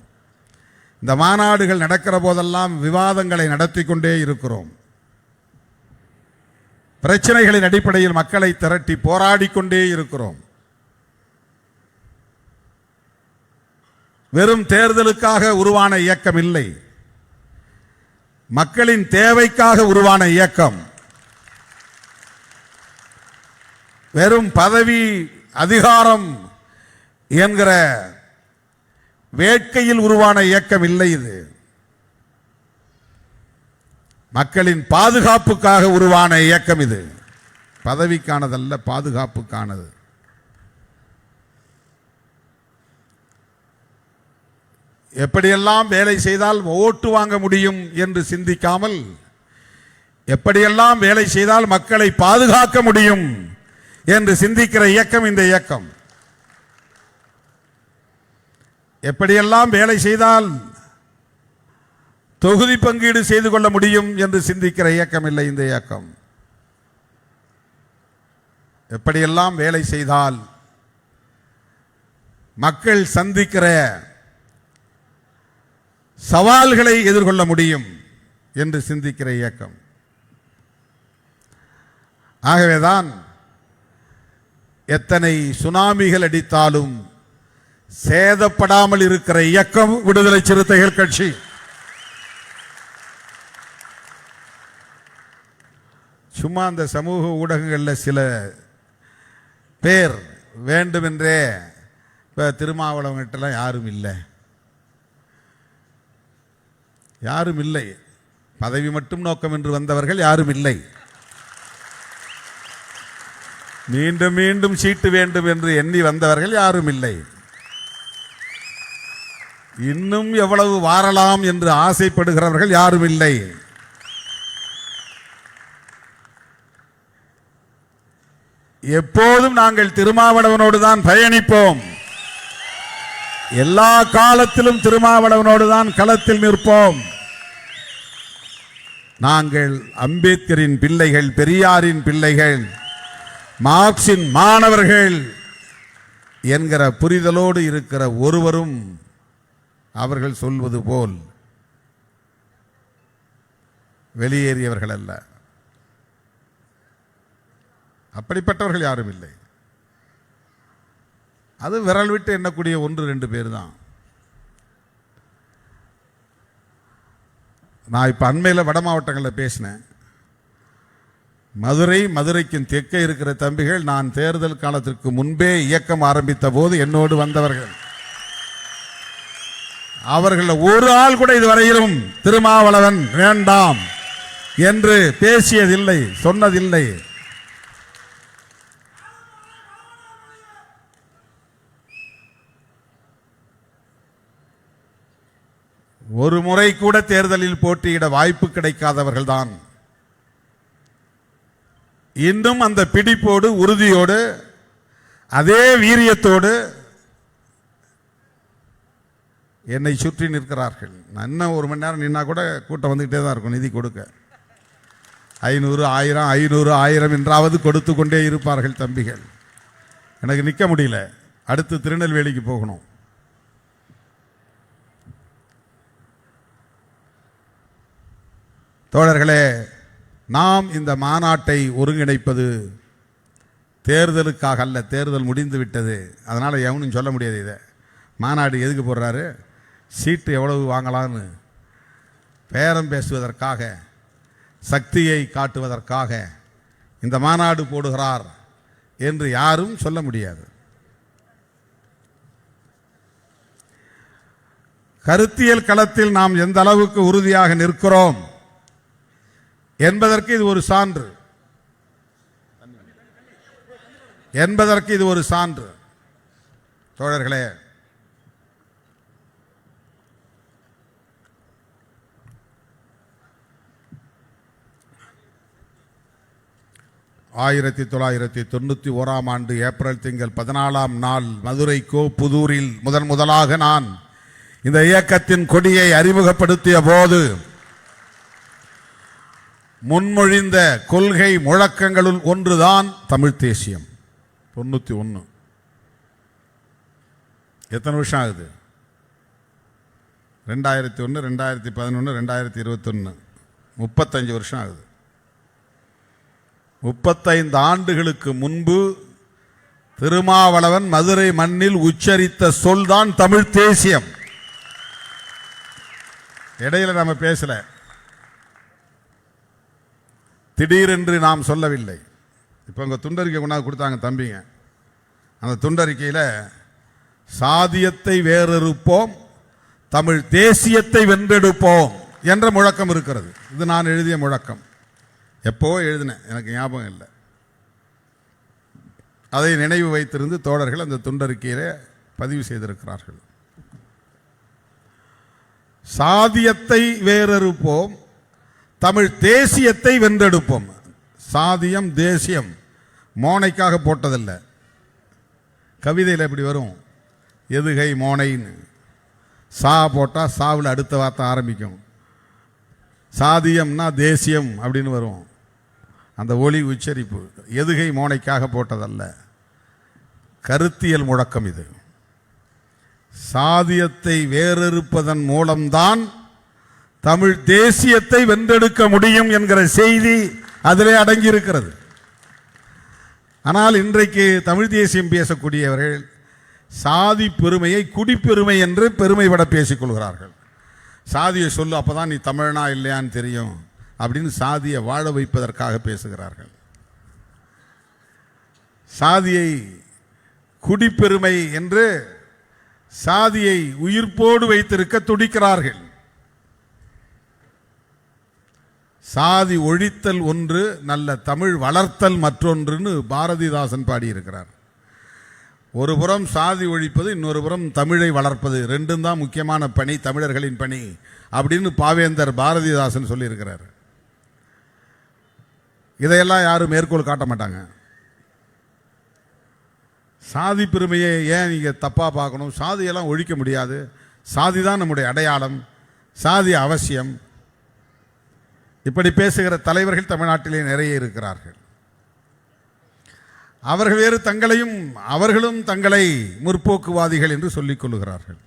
இந்த மாநாடுகள் நடக்கிற போதெல்லாம் விவாதங்களை நடத்தி கொண்டே இருக்கிறோம். பிரச்சனைகளின் அடிப்படையில் மக்களை திரட்டி போராடி கொண்டே இருக்கிறோம். வெறும் தேர்தலுக்காக உருவான இயக்கம் இல்லை, மக்களின் தேவைக்காக உருவான இயக்கம். வெறும் பதவி அதிகாரம் என்கிற வேட்கையில் உருவான இயக்கம் இல்லை. இது மக்களின் பாதுகாப்புக்காக உருவான இயக்கம். இது பதவிக்கானதல்ல, பாதுகாப்புக்கானது. எப்படியெல்லாம் வேலை செய்தால் ஓட்டு வாங்க முடியும் என்று சிந்திக்காமல், எப்படியெல்லாம் வேலை செய்தால் மக்களை பாதுகாக்க முடியும் என்று சிந்திக்கிற இயக்கம் இந்த இயக்கம். எப்படியெல்லாம் வேலை செய்தால் தொகுதி பங்கீடு செய்து கொள்ள முடியும் என்று சிந்திக்கிற இயக்கம் இல்லை இந்த இயக்கம். எப்படியெல்லாம் வேலை செய்தால் மக்கள் சந்திக்கிற சவால்களை எதிர்கொள்ள முடியும் என்று சிந்திக்கிற இயக்கம். ஆகவேதான் எத்தனை சுனாமிகள் அடித்தாலும் சேதப்படாமல் இருக்கிற இயக்கம் விடுதலை சிறுத்தைகள் கட்சி. சும்மா அந்த சமூக ஊடகங்களில் சில பேர் வேண்டுமென்றே இப்போ திருமாவளவன்கிட்டலாம் யாரும் இல்லை, யாரும் இல்லை, பதவி மட்டும் நோக்கம் என்று வந்தவர்கள் யாரும் இல்லை, மீண்டும் மீண்டும் சீட்டு வேண்டும் என்று எண்ணி வந்தவர்கள் யாரும் இல்லை, இன்னும் எவ்வளவு வாரலாம் என்று ஆசைப்படுகிறவர்கள் யாரும் இல்லை. எப்போதும் நாங்கள் திருமாவளவனோடு தான் பயணிப்போம். எல்லா காலத்திலும் திருமாவளவனோடு தான் களத்தில் நிற்போம். நாங்கள் அம்பேத்கரின் பிள்ளைகள், பெரியாரின் பிள்ளைகள், மார்க்சின் மாணவர்கள் என்கிற புரிதலோடு இருக்கிற ஒருவரும் அவர்கள் சொல்வது போல் வெளியேறியவர்கள் அல்ல. அப்படிப்பட்டவர்கள் யாரும் இல்லை. அது விரல் விட்டு எண்ணக்கூடிய 1-2 பேர் தான். நான் இப்போ அண்மையில் வட மாவட்டங்களில் பேசினேன். மதுரைக்கு தெற்கே இருக்கிற தம்பிகள் நான் தேர்தல் காலத்திற்கு முன்பே இயக்கம் ஆரம்பித்த போது என்னோடு வந்தவர்கள். அவர்கள் ஒரு ஆள் கூட இதுவரையிலும் திருமாவளவன் வேண்டாம் என்று பேசியதில்லை, சொன்னதில்லை. ஒரு முறை கூட தேர்தலில் போட்டியிட வாய்ப்பு கிடைக்காதவர்கள் தான் இன்னும் அந்த பிடிப்போடு, உறுதியோடு, அதே வீரியத்தோடு என்னை சுற்றி நிற்கிறார்கள். நான் இன்னும் 1 மணி நேரம் நின்னா கூட கூட்டம் வந்துகிட்டே தான் இருக்கும். நிதி கொடுக்க 500, 1000, 500, 1000 என்றாவது கொடுத்து கொண்டே இருப்பார்கள் தம்பிகள். எனக்கு நிற்க முடியல. அடுத்து திருநெல்வேலிக்கு போகணும். தோழர்களே, நாம் இந்த மாநாட்டை ஒருங்கிணைப்பது தேர்தலுக்காக அல்ல. தேர்தல் முடிந்து விட்டது. அதனால் எவனும் சொல்ல முடியாது. இதை மாநாடு எதுக்கு போடுறாரு, சீட்டு எவ்வளவு வாங்கலான்னு பேரம் பேசுவதற்காக, சக்தியை காட்டுவதற்காக இந்த மாநாடு போடுகிறார் என்று யாரும் சொல்ல முடியாது. கருத்தியல் களத்தில் நாம் எந்த அளவுக்கு உறுதியாக நிற்கிறோம் என்பதற்கு இது ஒரு சான்று. தோழர்களே, ஆயிரத்தி 1991 ஏப்ரல் திங்கள் 14 மதுரை புதூரில் முதலாக நான் இந்த இயக்கத்தின் கொடியை அறிமுகப்படுத்திய போது முன்மொழிந்த கொள்கை முழக்கங்களுள் ஒன்றுதான் தமிழ் தேசியம். 91 எத்தனை வருஷம் ஆகுது? 2001, 2011, 2021, 35 வருஷம் ஆகுது. 35 ஆண்டுகளுக்கு முன்பு திருமாவளவன் மதுரை மண்ணில் உச்சரித்த சொல் தான் தமிழ் தேசியம். இடையில நம்ம பேசல, திடீரென்று நாம் சொல்லவில்லை. இப்போ உங்க துண்டறிக்கை கொண்டாந்து கொடுத்தாங்க தம்பிங்க. அந்த துண்டறிக்கையில் சாதியத்தை வேறறுப்போம், தமிழ் தேசியத்தை வென்றெடுப்போம் என்ற முழக்கம் இருக்கிறது. இது நான் எழுதிய முழக்கம். எப்போ எழுதினேன், எனக்கு ஞாபகம் இல்லை. அதை நினைவு வைத்திருந்து தோழர்கள் அந்த துண்டறிக்கையிலே பதிவு செய்திருக்கிறார்கள். சாதியத்தை வேறறுப்போம், தமிழ் தேசியத்தை வென்றெடுப்போம். சாதியம் தேசியம் மோனைக்காக போட்டதில்ல. கவிதையில் எப்படி வரும்? எதுகை மோனைன்னு சா போட்டால் சாவில் அடுத்த வார்த்தை ஆரம்பிக்கும். சாதியம்னா தேசியம் அப்படின்னு வரும். அந்த ஒலி உச்சரிப்பு எதுகை மோனைக்காக போட்டதல்ல, கருத்தியல் முழக்கம் இது. சாதியத்தை வேறறுப்பதன் மூலம்தான் தமிழ் தேசியத்தை வென்றெடுக்க முடியும் என்கிற செய்தி அதிலே அடங்கி இருக்கிறது. ஆனால் இன்றைக்கு தமிழ் தேசியம் பேசக்கூடியவர்கள் சாதி பெருமையை குடிப்பெருமை என்று பெருமைப்பட பேசிக் கொள்கிறார்கள். சாதியை சொல்லு, அப்பதான் நீ தமிழனா இல்லையான்னு தெரியும் அப்படின்னு சாதியை வாழ வைப்பதற்காக பேசுகிறார்கள். சாதியை குடிப்பெருமை என்று சாதியை உயிர்ப்போடு வைத்திருக்க துடிக்கிறார்கள். சாதி ஒழித்தல் ஒன்று, நல்ல தமிழ் வளர்த்தல் மற்றொன்றுன்னு பாரதிதாசன் பாடியிருக்கிறார். ஒரு புறம் சாதி ஒழிப்பது, இன்னொரு புறம் தமிழை வளர்ப்பது, ரெண்டும் தான் முக்கியமான பணி, தமிழர்களின் பணி அப்படின்னு பாவேந்தர் பாரதிதாசன் சொல்லியிருக்கிறார். இதையெல்லாம் யாரும் மேற்கோள் காட்ட மாட்டாங்க. சாதி பெருமையை ஏன் நீங்கள் தப்பாக பார்க்கணும்? சாதியெல்லாம் ஒழிக்க முடியாது, சாதி தான் நம்முடைய அடையாளம், சாதி அவசியம். இப்படி பேசுகிற தலைவர்கள் தமிழ்நாட்டிலே நிறைய இருக்கிறார்கள். அவர்கள் வேறு அவர்களும் தங்களை முற்போக்குவாதிகள் என்று சொல்லிக் கொள்ளுகிறார்கள்.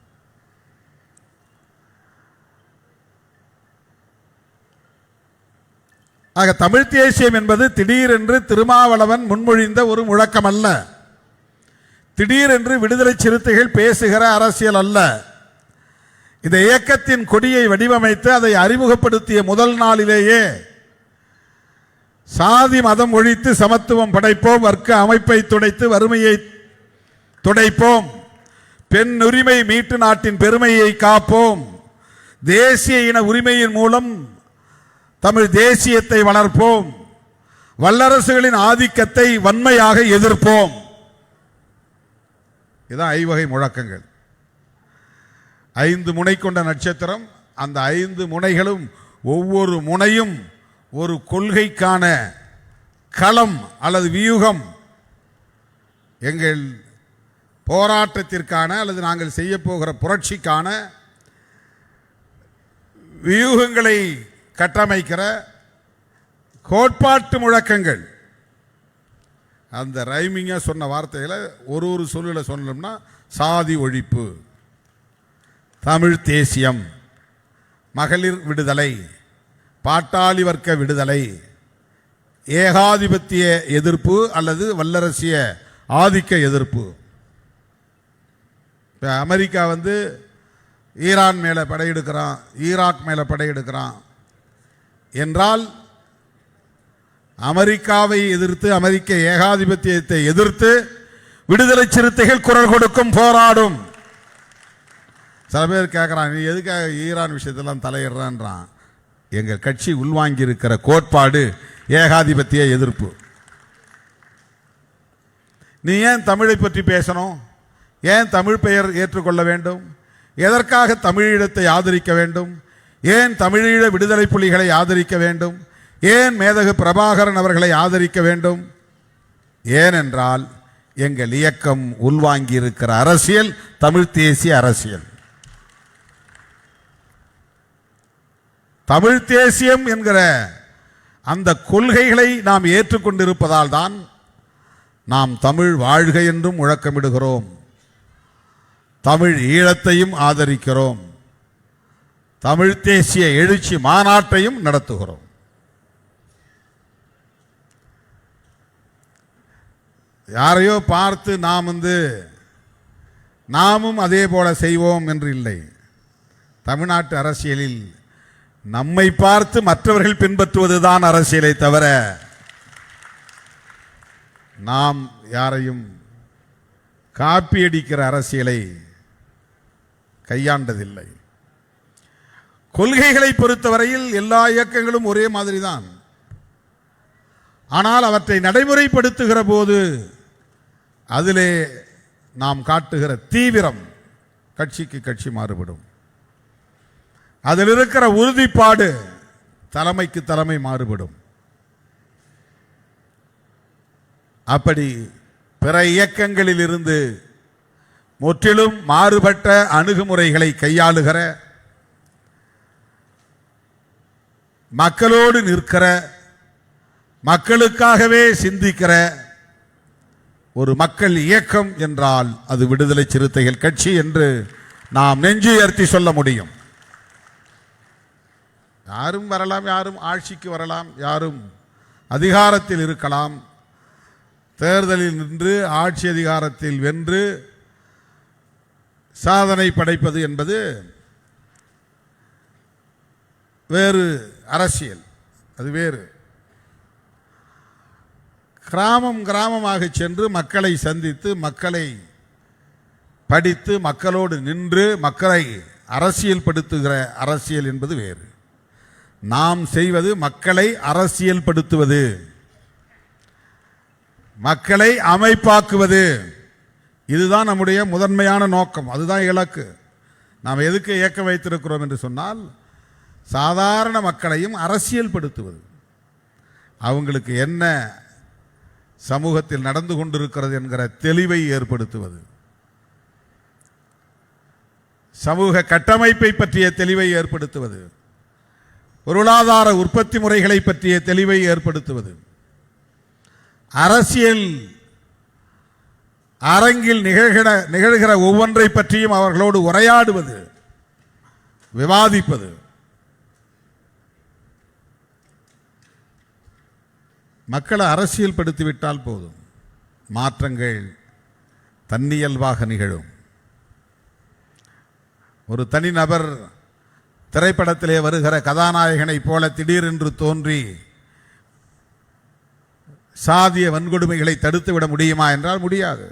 ஆக தமிழ் தேசியம் என்பது திடீரென்று திருமாவளவன் முன்மொழிந்த ஒரு முழக்கம் அல்ல. திடீரென்று விடுதலை சிறுத்தைகள் பேசுகிற அரசியல் அல்ல. இந்த இயக்கத்தின் கொடியை வடிவமைத்து அதை அறிமுகப்படுத்திய முதல் நாளிலேயே சாதி மதம் ஒழித்து சமத்துவம் படைப்போம், வர்க்க அமைப்பை துடைத்து வறுமையை துடைப்போம், பெண் உரிமை மீட்டு நாட்டின் பெருமையை காப்போம், தேசிய இன உரிமையின் மூலம் தமிழ் தேசியத்தை வளர்ப்போம், வல்லரசுகளின் ஆதிக்கத்தை வன்மையாக எதிர்ப்போம். இதான் ஐவகை முழக்கங்கள். 5 முனை கொண்ட நட்சத்திரம். அந்த 5 முனைகளும் ஒவ்வொரு முனையும் ஒரு கொள்கைக்கான களம் அல்லது வியூகம். எங்கள் போராட்டத்திற்கான அல்லது நாங்கள் செய்ய போகிற புரட்சிக்கான வியூகங்களை கட்டமைக்கிற கோட்பாட்டு முழக்கங்கள். அந்த ரைமிங்காக சொன்ன வார்த்தைகளை ஒரு சொல்லில் சொன்னோம்னா சாதி ஒழிப்பு, தமிழ் தேசியம், மகளிர் விடுதலை, பாட்டாளி வர்க்க விடுதலை, ஏகாதிபத்திய எதிர்ப்பு அல்லது வல்லரசிய ஆதிக்க எதிர்ப்பு. இப்போ அமெரிக்கா ஈரான் மேலே படையெடுக்கிறான், ஈராக் மேலே படையெடுக்கிறான் என்றால் அமெரிக்காவை எதிர்த்து, அமெரிக்க ஏகாதிபத்தியத்தை எதிர்த்து விடுதலை சிறுத்தைகள் குரல் கொடுக்கும், போராடும். சில பேர் கேட்குறான், நீ எதுக்காக ஈரான் விஷயத்தெல்லாம் தலையிடுறான்றான். எங்கள் கட்சி உள்வாங்கி இருக்கிற கோட்பாடு ஏகாதிபத்திய எதிர்ப்பு. நீ ஏன் தமிழை பற்றி பேசணும்? ஏன் தமிழ் பெயர் ஏற்றுக்கொள்ள வேண்டும்? எதற்காக தமிழீழத்தை ஆதரிக்க வேண்டும்? ஏன் தமிழீழ விடுதலை புலிகளை ஆதரிக்க வேண்டும்? ஏன் மேதகு பிரபாகரன் அவர்களை ஆதரிக்க வேண்டும்? ஏனென்றால் எங்கள் இயக்கம் உள்வாங்கி இருக்கிற அரசியல் தமிழ் தேசிய அரசியல். தமிழ் தேசியம் என்கிற அந்த கொள்கைகளை நாம் ஏற்றுக்கொண்டிருப்பதால் தான் நாம் தமிழ் வாழ்க என்றும் முழக்கமிடுகிறோம். தமிழ் ஈழத்தையும் ஆதரிக்கிறோம். தமிழ் தேசிய எழுச்சி மாநாட்டையும் நடத்துகிறோம். யாரையோ பார்த்து நாமும் அதே போல செய்வோம் என்று இல்லை. தமிழ்நாட்டு அரசியலில் நம்மை பார்த்து மற்றவர்கள் பின்பற்றுவதுதான் அரசியலை தவிர நாம் யாரையும் காப்பியடிக்கிற அரசியலை கையாண்டதில்லை. கொள்கைகளை பொறுத்தவரையில் எல்லா இயக்கங்களும் ஒரே மாதிரி தான். ஆனால் அவற்றை நடைமுறைப்படுத்துகிற போது அதிலே நாம் காட்டுகிற தீவிரம் கட்சிக்கு கட்சி மாறுபடும். அதில் இருக்கிற உறுதிப்பாடு தலைமைக்கு தலைமை மாறுபடும். அப்படி பிற இயக்கங்களில் இருந்து முற்றிலும் மாறுபட்ட அணுகுமுறைகளை கையாளுகிற, மக்களோடு நிற்கிற, மக்களுக்காகவே சிந்திக்கிற ஒரு மக்கள் இயக்கம் என்றால் அது விடுதலை சிறுத்தைகள் கட்சி என்று நாம் நெஞ்சுயர்த்தி சொல்ல முடியும். யாரும் வரலாம், யாரும் ஆட்சிக்கு வரலாம், யாரும் அதிகாரத்தில் இருக்கலாம். தேர்தலில் நின்று ஆட்சி அதிகாரத்தில் வென்று சாதனை படைப்பது என்பது வேறு அரசியல், அது வேறு. கிராமம் கிராமமாக சென்று மக்களை சந்தித்து, மக்களை படித்து, மக்களோடு நின்று மக்களை அரசியல் படுத்துகிற அரசியல் என்பது வேறு. நாம் செய்வது மக்களை அரசியல் படுத்துவது, மக்களை அமைப்பாக்குவது. இதுதான் நம்முடைய முதன்மையான நோக்கம், அதுதான் இலக்கு. நாம் எதுக்கு இயக்கம் வைத்திருக்கிறோம் என்று சொன்னால், சாதாரண மக்களையும் அரசியல் படுத்துவது, அவங்களுக்கு என்ன சமூகத்தில் நடந்து கொண்டிருக்கிறது என்கிற தெளிவை ஏற்படுத்துவது, சமூக கட்டமைப்பை பற்றிய தெளிவை ஏற்படுத்துவது, பொருளாதார உற்பத்தி முறைகளை பற்றிய தெளிவை ஏற்படுத்துவது, அரசியல் அரங்கில் நிகழ்கிற ஒவ்வொன்றை பற்றியும் அவர்களோடு உரையாடுவது, விவாதிப்பது. மக்களை அரசியல் படுத்திவிட்டால் போதும், மாற்றங்கள் தன்னியல்பாக நிகழும். ஒரு தனிநபர் திரைப்படத்திலே வருகிற கதாநாயகனை போல திடீரென்று தோன்றி சாதிய வன்கொடுமைகளை தடுத்துவிட முடியுமா என்றால் முடியாது.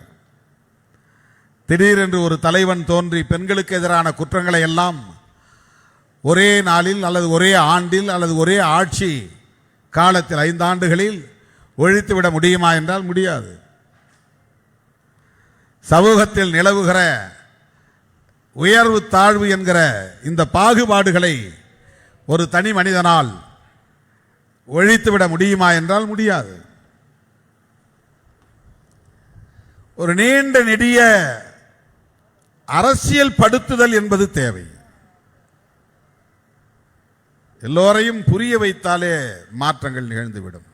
திடீரென்று ஒரு தலைவன் தோன்றி பெண்களுக்கு எதிரான குற்றங்களை எல்லாம் ஒரே நாளில் அல்லது ஒரே ஆண்டில் அல்லது ஒரே ஆட்சி காலத்தில் 5 ஆண்டுகளில் ஒழித்துவிட முடியுமா என்றால் முடியாது. சமூகத்தில் நிலவுகிற உயர்வு தாழ்வு என்கிற இந்த பாகுபாடுகளை ஒரு தனி மனிதனால் ஒழித்துவிட முடியுமா என்றால் முடியாது. ஒரு நீண்ட நெடிய அரசியல் படுத்துதல் என்பது தேவை. எல்லோரையும் புரிய வைத்தாலே மாற்றங்கள் நிகழ்ந்துவிடும்.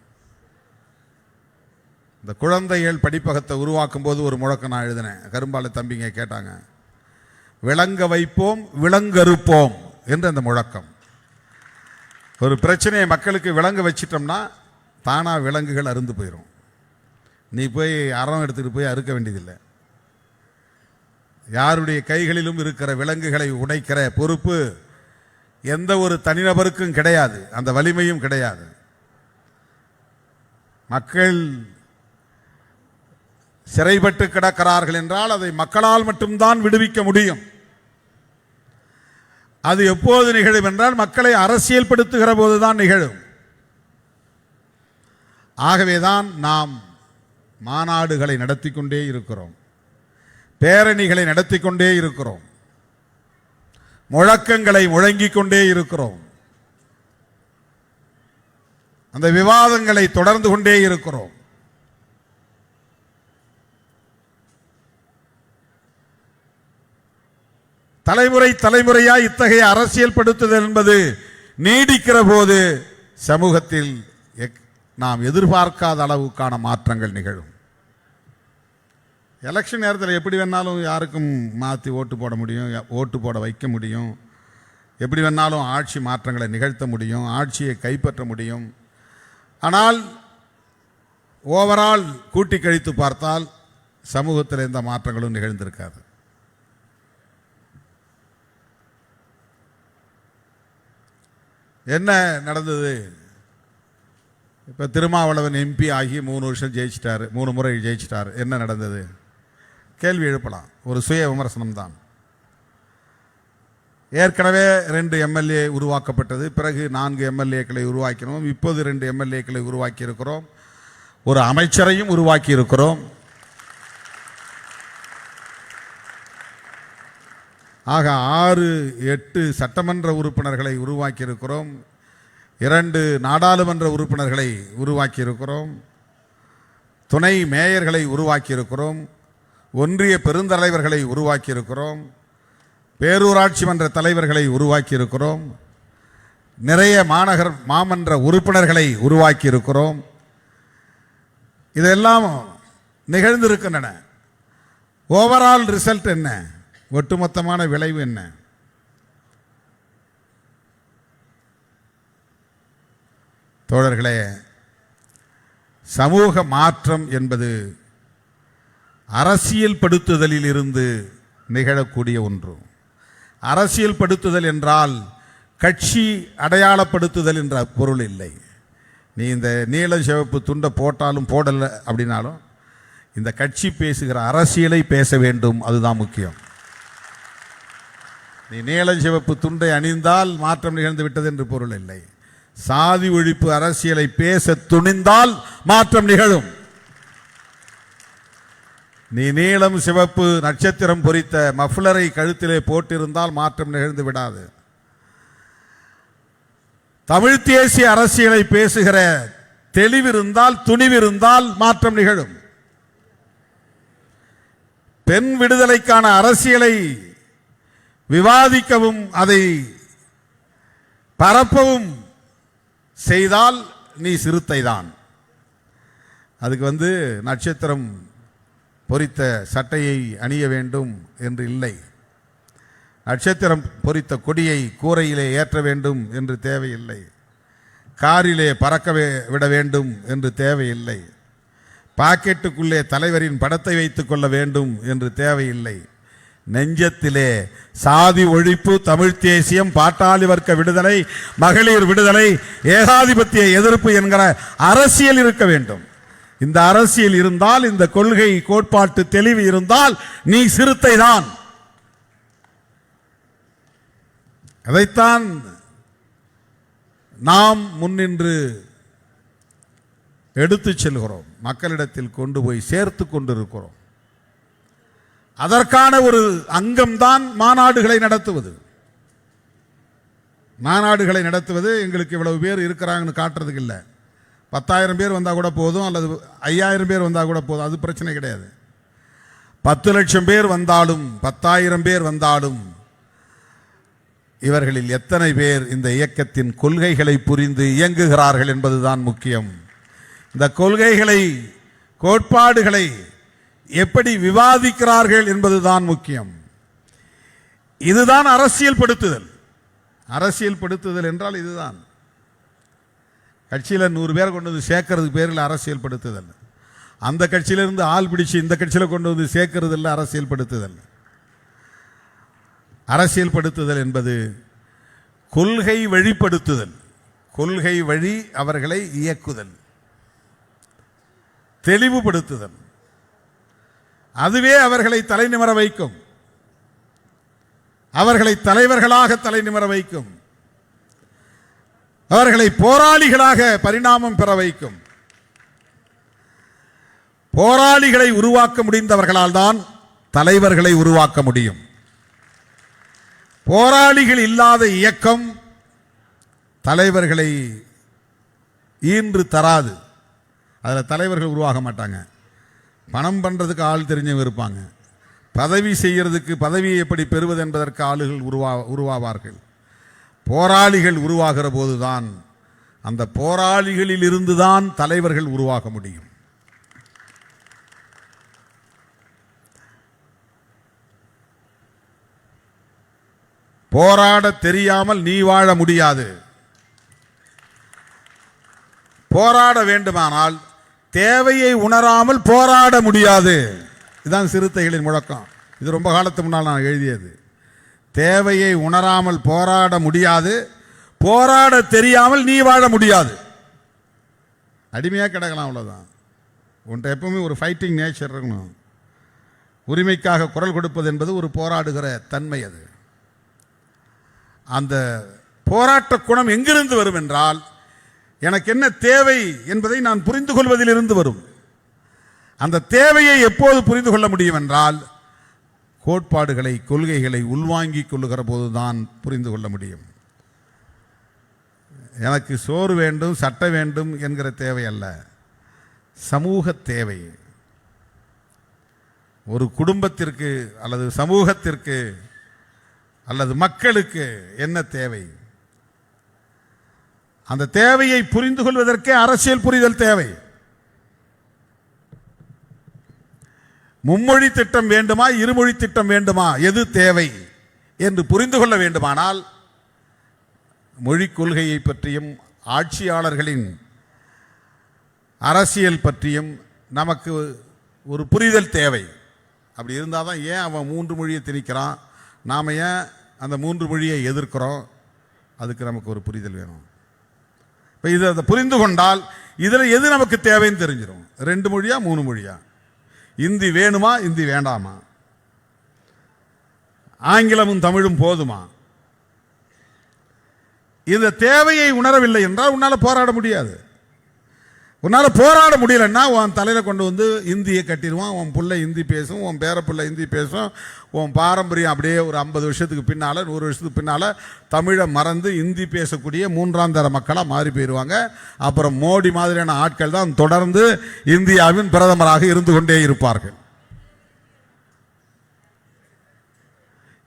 இந்த குழந்தைகள் படிப்பகத்தை உருவாக்கும் போது ஒரு முழக்கம் நான் எழுதினேன். கரும்பாலை தம்பிங்க கேட்டாங்க, விளங்க வைப்போம் விளங்கறுப்போம் என்று அந்த முழக்கம். ஒரு பிரச்சனையை மக்களுக்கு விளங்க வச்சிட்டோம்னா தானா விலங்குகள் அருந்து போயிடும். நீ போய் அறம் எடுத்துட்டு போய் அறுக்க வேண்டியதில்லை. யாருடைய கைகளிலும் இருக்கிற விலங்குகளை உடைக்கிற பொறுப்பு எந்த ஒரு தனிநபருக்கும் கிடையாது, அந்த வலிமையும் கிடையாது. மக்கள் சிறைப்பட்டு கிடக்கிறார்கள் என்றால் அதை மக்களால் மட்டும்தான் விடுவிக்க முடியும். அது எப்போது நிகழும் என்றால் மக்களை அரசியல் படுத்துகிற போதுதான் நிகழும். ஆகவேதான் நாம் மாநாடுகளை நடத்தி கொண்டே இருக்கிறோம், பேரணிகளை நடத்தி கொண்டே இருக்கிறோம், முழக்கங்களை முழங்கிக் கொண்டே இருக்கிறோம், அந்த விவாதங்களை தொடர்ந்து கொண்டே இருக்கிறோம். தலைமுறை தலைமுறையாய் இத்தகைய அரசியல் படுத்துதல் என்பது நீடிக்கிற போது சமூகத்தில் நாம் எதிர்பார்க்காத அளவுக்கான மாற்றங்கள் நிகழும். எலெக்ஷன் நேரத்தில் எப்படி வேணாலும் யாருக்கும் மாற்றி ஓட்டு போட முடியும், ஓட்டு போட வைக்க முடியும், எப்படி வேணாலும் ஆட்சி மாற்றங்களை நிகழ்த்த முடியும், ஆட்சியை கைப்பற்ற முடியும். ஆனால் ஓவரால் கூட்டி கழித்து பார்த்தால் சமூகத்தில் எந்த மாற்றங்களும் நிகழ்ந்திருக்காது. என்ன நடந்தது? இப்போ திருமாவளவன் எம்பி ஆகி 3 வருஷம் ஜெயிச்சிட்டாரு, 3 முறை ஜெயிச்சிட்டார். என்ன நடந்தது? கேள்வி எழுப்பலாம். ஒரு சுய விமர்சனம் தான். ஏற்கனவே 2 எம்எல்ஏ உருவாக்கப்பட்டது, பிறகு 4 எம்எல்ஏக்களை உருவாக்கினோம், இப்போது 2 எம்எல்ஏக்களை உருவாக்கி இருக்கிறோம், ஒரு அமைச்சரையும் உருவாக்கி இருக்கிறோம். ஆக 6-8 சட்டமன்ற உறுப்பினர்களை உருவாக்கி இருக்கிறோம், 2 நாடாளுமன்ற உறுப்பினர்களை உருவாக்கி இருக்கிறோம், துணை மேயர்களை உருவாக்கி இருக்கிறோம், ஒன்றிய பெருந்தலைவர்களை உருவாக்கி இருக்கிறோம், பேரூராட்சி மன்ற தலைவர்களை உருவாக்கி இருக்கிறோம், நிறைய மாமன்ற உறுப்பினர்களை உருவாக்கி இருக்கிறோம். இதெல்லாம் நிகழ்ந்திருக்கின்றன. ஓவரால் ரிசல்ட் என்ன? ஒட்டுமொத்தமான விளைவு என்ன? தோழர்களே, சமூக மாற்றம் என்பது அரசியல் படுத்துதலில் இருந்து நிகழக்கூடிய ஒன்று. அரசியல் படுத்துதல் என்றால் கட்சி அடையாளப்படுத்துதல் என்ற பொருள் இல்லை. நீ இந்த நீல சிவப்பு துண்டை போட்டாலும் போடலை அப்படின்னாலும் இந்த கட்சி பேசுகிற அரசியலை பேச வேண்டும், அதுதான் முக்கியம். நீ நீல சிவப்பு துண்டை அணிந்தால் மாற்றம் நிகழ்ந்து விட்டது என்று பொருள் இல்லை. சாதி ஒழிப்பு அரசியலை பேச துணிந்தால் மாற்றம் நிகழும். நீ நீலம் சிவப்பு நட்சத்திரம் பொறித்த மஃப்ளரை கழுத்திலே போட்டிருந்தால் மாற்றம் நிகழ்ந்து விடாது. தமிழ் தேசிய அரசியலை பேசுகிற தெளிவிருந்தால், துணிவிருந்தால் மாற்றம் நிகழும். பெண் விடுதலைக்கான அரசியலை விவாதிக்கவும் அதை பரப்பவும் செய்தால் நீ சிறுத்தைதான். அதுக்கு நட்சத்திரம் பொறித்த சட்டையை அணிய வேண்டும் என்று இல்லை, நட்சத்திரம் பொறித்த கொடியை கூரையிலே ஏற்ற வேண்டும் என்று தேவையில்லை, காரிலே பறக்க விட வேண்டும் என்று தேவையில்லை, பாக்கெட்டுக்குள்ளே தலைவரின் படத்தை வைத்துக் கொள்ள வேண்டும் என்று தேவையில்லை. நெஞ்சத்திலே சாதி ஒழிப்பு, தமிழ் தேசியம், பாட்டாளி வர்க்க விடுதலை, மகளிர் விடுதலை, ஏகாதிபத்திய எதிர்ப்பு என்கிற அரசியல் இருக்க வேண்டும். இந்த அரசியல் இருந்தால், இந்த கொள்கை கோட்பாட்டு தெளிவு இருந்தால் நீ சிறுத்தை தான். அதைத்தான் நாம் முன்னின்று எடுத்துச் செல்கிறோம், மக்களிடத்தில் கொண்டு போய் சேர்த்து கொண்டிருக்கிறோம். அதற்கான ஒரு அங்கம்தான் மாநாடுகளை நடத்துவது. மாநாடுகளை நடத்துவது எங்களுக்கு இவ்வளவு பேர் இருக்கிறாங்கன்னு காட்டுறதுக்கு இல்லை. 10,000 பேர் வந்தால் கூட போதும், அல்லது 5,000 பேர் வந்தால் கூட போதும், அது பிரச்சனை கிடையாது. 10 லட்சம் பேர் வந்தாலும் 10,000 பேர் வந்தாலும் இவர்களில் எத்தனை பேர் இந்த இயக்கத்தின் கொள்கைகளை புரிந்து இயங்குகிறார்கள் என்பதுதான் முக்கியம். இந்த கொள்கைகளை, கோட்பாடுகளை எப்படி விவாதிக்கிறார்கள் என்பதுதான் முக்கியம். இதுதான் அரசியல் படுத்துதல். அரசியல் படுத்துதல் என்றால் இதுதான். கட்சியில் 100 பேரை கொண்டு வந்து சேர்க்கறதுக்கு பேரில் அரசியல் படுத்துதல். அந்த கட்சியிலிருந்து ஆள் பிடிச்சு இந்த கட்சியில் கொண்டு வந்து சேர்க்கறது இல்லை அரசியல் படுத்துதல். அரசியல் படுத்துதல் என்பது கொள்கை வழிப்படுத்துதல், கொள்கை வழி அவர்களை இயக்குதல், தெளிவுபடுத்துதல். அதுவே அவர்களை தலைநிமிர வைக்கும், அவர்களை தலைவர்களாக தலைநிமிர வைக்கும், அவர்களை போராளிகளாக பரிணாமம் பெற வைக்கும். போராளிகளை உருவாக்க முடிந்தவர்களால் தான் தலைவர்களை உருவாக்க முடியும். போராளிகள் இல்லாத இயக்கம் தலைவர்களை ஈன்று தராது. அதில் தலைவர்கள் உருவாக மாட்டாங்க. பணம் பண்ணுறதுக்கு ஆள் தெரிஞ்சவங்க இருப்பாங்க, பதவி செய்யறதுக்கு, பதவியை எப்படி பெறுவது என்பதற்கு ஆளுகள் உருவாவார்கள். போராளிகள் உருவாகிற போதுதான் அந்த போராளிகளில் இருந்துதான் தலைவர்கள் உருவாக முடியும். போராட தெரியாமல் நீ வாழ முடியாது. போராட வேண்டுமானால் தேவையை உணராமல் போராட முடியாது. இதுதான் சிறுத்தைகளின் முழக்கம். இது ரொம்ப காலத்துக்கு முன்னால் நான் எழுதியது. தேவையை உணராமல் போராட முடியாது, போராட தெரியாமல் நீ வாழ முடியாது. அடிமையாக கிடக்கலாம், அவ்வளோதான். உன்ட்ட எப்பவுமே ஒரு ஃபைட்டிங் நேச்சர் இருக்கணும். உரிமைக்காக குரல் கொடுப்பது என்பது ஒரு போராடுகிற தன்மை. அது அந்த போராட்ட குணம் எங்கிருந்து வரும் என்றால், எனக்கு என்ன தேவை என்பதை நான் புரிந்து கொள்வதிலிருந்து வரும். அந்த தேவையை எப்போது புரிந்து கொள்ள முடியும் என்றால், கோட்பாடுகளை கொள்கைகளை உள்வாங்கிக் கொள்ளுகிற போதுதான் புரிந்து கொள்ள முடியும். எனக்கு சோறு வேண்டும், சட்டை வேண்டும் என்கிற தேவை அல்ல, சமூக தேவை. ஒரு குடும்பத்திற்கு அல்லது சமூகத்திற்கு அல்லது மக்களுக்கு என்ன தேவை, அந்த தேவையை புரிந்து கொள்வதற்கே அரசியல் புரிதல் தேவை. மும்மொழி திட்டம் வேண்டுமா, இருமொழி திட்டம் வேண்டுமா, எது தேவை என்று புரிந்து கொள்ள வேண்டுமானால் மொழிக் கொள்கையை பற்றியும் ஆட்சியாளர்களின் அரசியல் பற்றியும் நமக்கு ஒரு புரிதல் தேவை. அப்படி இருந்தால் தான் ஏன் அவன் 3 மொழியை திணிக்கிறான், நாம் ஏன் அந்த 3 மொழியை எதிர்க்கிறோம், அதுக்கு நமக்கு ஒரு புரிதல் வேணும். இப்போ இதை புரிந்து கொண்டால் இதில் எது நமக்கு தேவைன்னு தெரிஞ்சிடும். 2 மொழியா 3 மொழியா, இந்தி வேணுமா இந்தி வேண்டாமா, ஆங்கிலமும் தமிழும் போதுமா? இந்த தேவையை உணரவில்லை என்றால் உன்னால் போராட முடியாது. உன்னால் போராட முடியலன்னா உன் தலையில் கொண்டு வந்து இந்தியை கட்டிடுவான். உன் பிள்ளை இந்தி பேசும், உன் பேர பிள்ளை இந்தி பேசும். உன் பாரம்பரியம் அப்படியே ஒரு 50 வருஷத்துக்கு பின்னால் 100 வருஷத்துக்கு பின்னால் தமிழை மறந்து இந்தி பேசக்கூடிய 3ஆம் தர மக்களாக மாறி போயிடுவாங்க. அப்புறம் மோடி மாதிரியான ஆட்கள் தான் தொடர்ந்து இந்தியாவின் பிரதமராக இருந்து கொண்டே இருப்பார்கள்.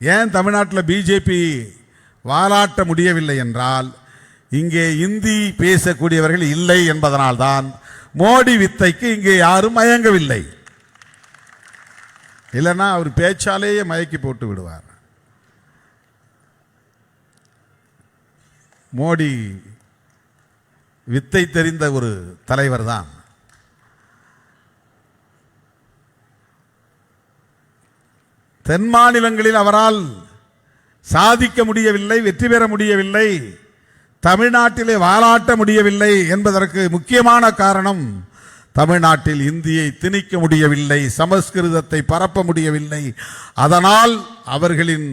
ஏன் தமிழ்நாட்டில் பிஜேபி வாலாட்ட முடியவில்லை என்றால், இங்கே இந்தி பேசக்கூடியவர்கள் இல்லை என்பதனால்தான் மோடி வித்தைக்கு இங்கே யாரும் மயங்கவில்லை. இல்லைன்னா அவர் பேச்சாலேயே மயக்கி போட்டு விடுவார். மோடி வித்தை தெரிந்த ஒரு தலைவர் தான். தென் மாநிலங்களில் அவரால் சாதிக்க முடியவில்லை, வெற்றி பெற முடியவில்லை, தமிழ்நாட்டிலே வாலாட்ட முடியவில்லை என்பதற்கு முக்கியமான காரணம், தமிழ்நாட்டில் இந்தியை திணிக்க முடியவில்லை, சமஸ்கிருதத்தை பரப்ப முடியவில்லை. அதனால் அவர்களின்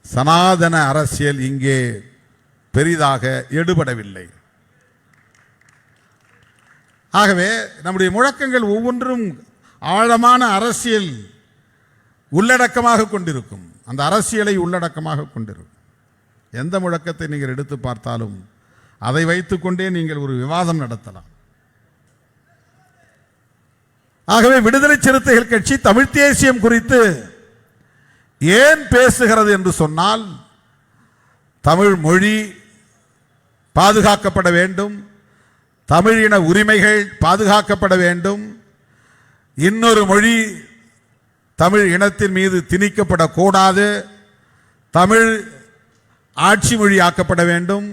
சனாதன அரசியல் இங்கே பெரிதாக எடுபடவில்லை. ஆகவே நம்முடைய முழக்கங்கள் ஒவ்வொன்றும் ஆழமான அரசியல் உள்ளடக்கமாக கொண்டிருக்கும். அந்த அரசியலை உள்ளடக்கமாக கொண்டிருக்கும். எந்த முழக்கத்தை நீங்கள் எடுத்து பார்த்தாலும் அதை வைத்துக்கொண்டே நீங்கள் ஒரு விவாதம் நடத்தலாம். ஆகவே விடுதலை சிறுத்தைகள் கட்சி தமிழ் தேசியம் குறித்து ஏன் பேசுகிறது என்று சொன்னால், தமிழ் மொழி பாதுகாக்கப்பட வேண்டும், தமிழின உரிமைகள் பாதுகாக்கப்பட வேண்டும், இன்னொரு மொழி தமிழ் இனத்தின் மீது திணிக்கப்படக்கூடாது, தமிழ் ஆட்சி மொழி ஆக்கப்பட வேண்டும்.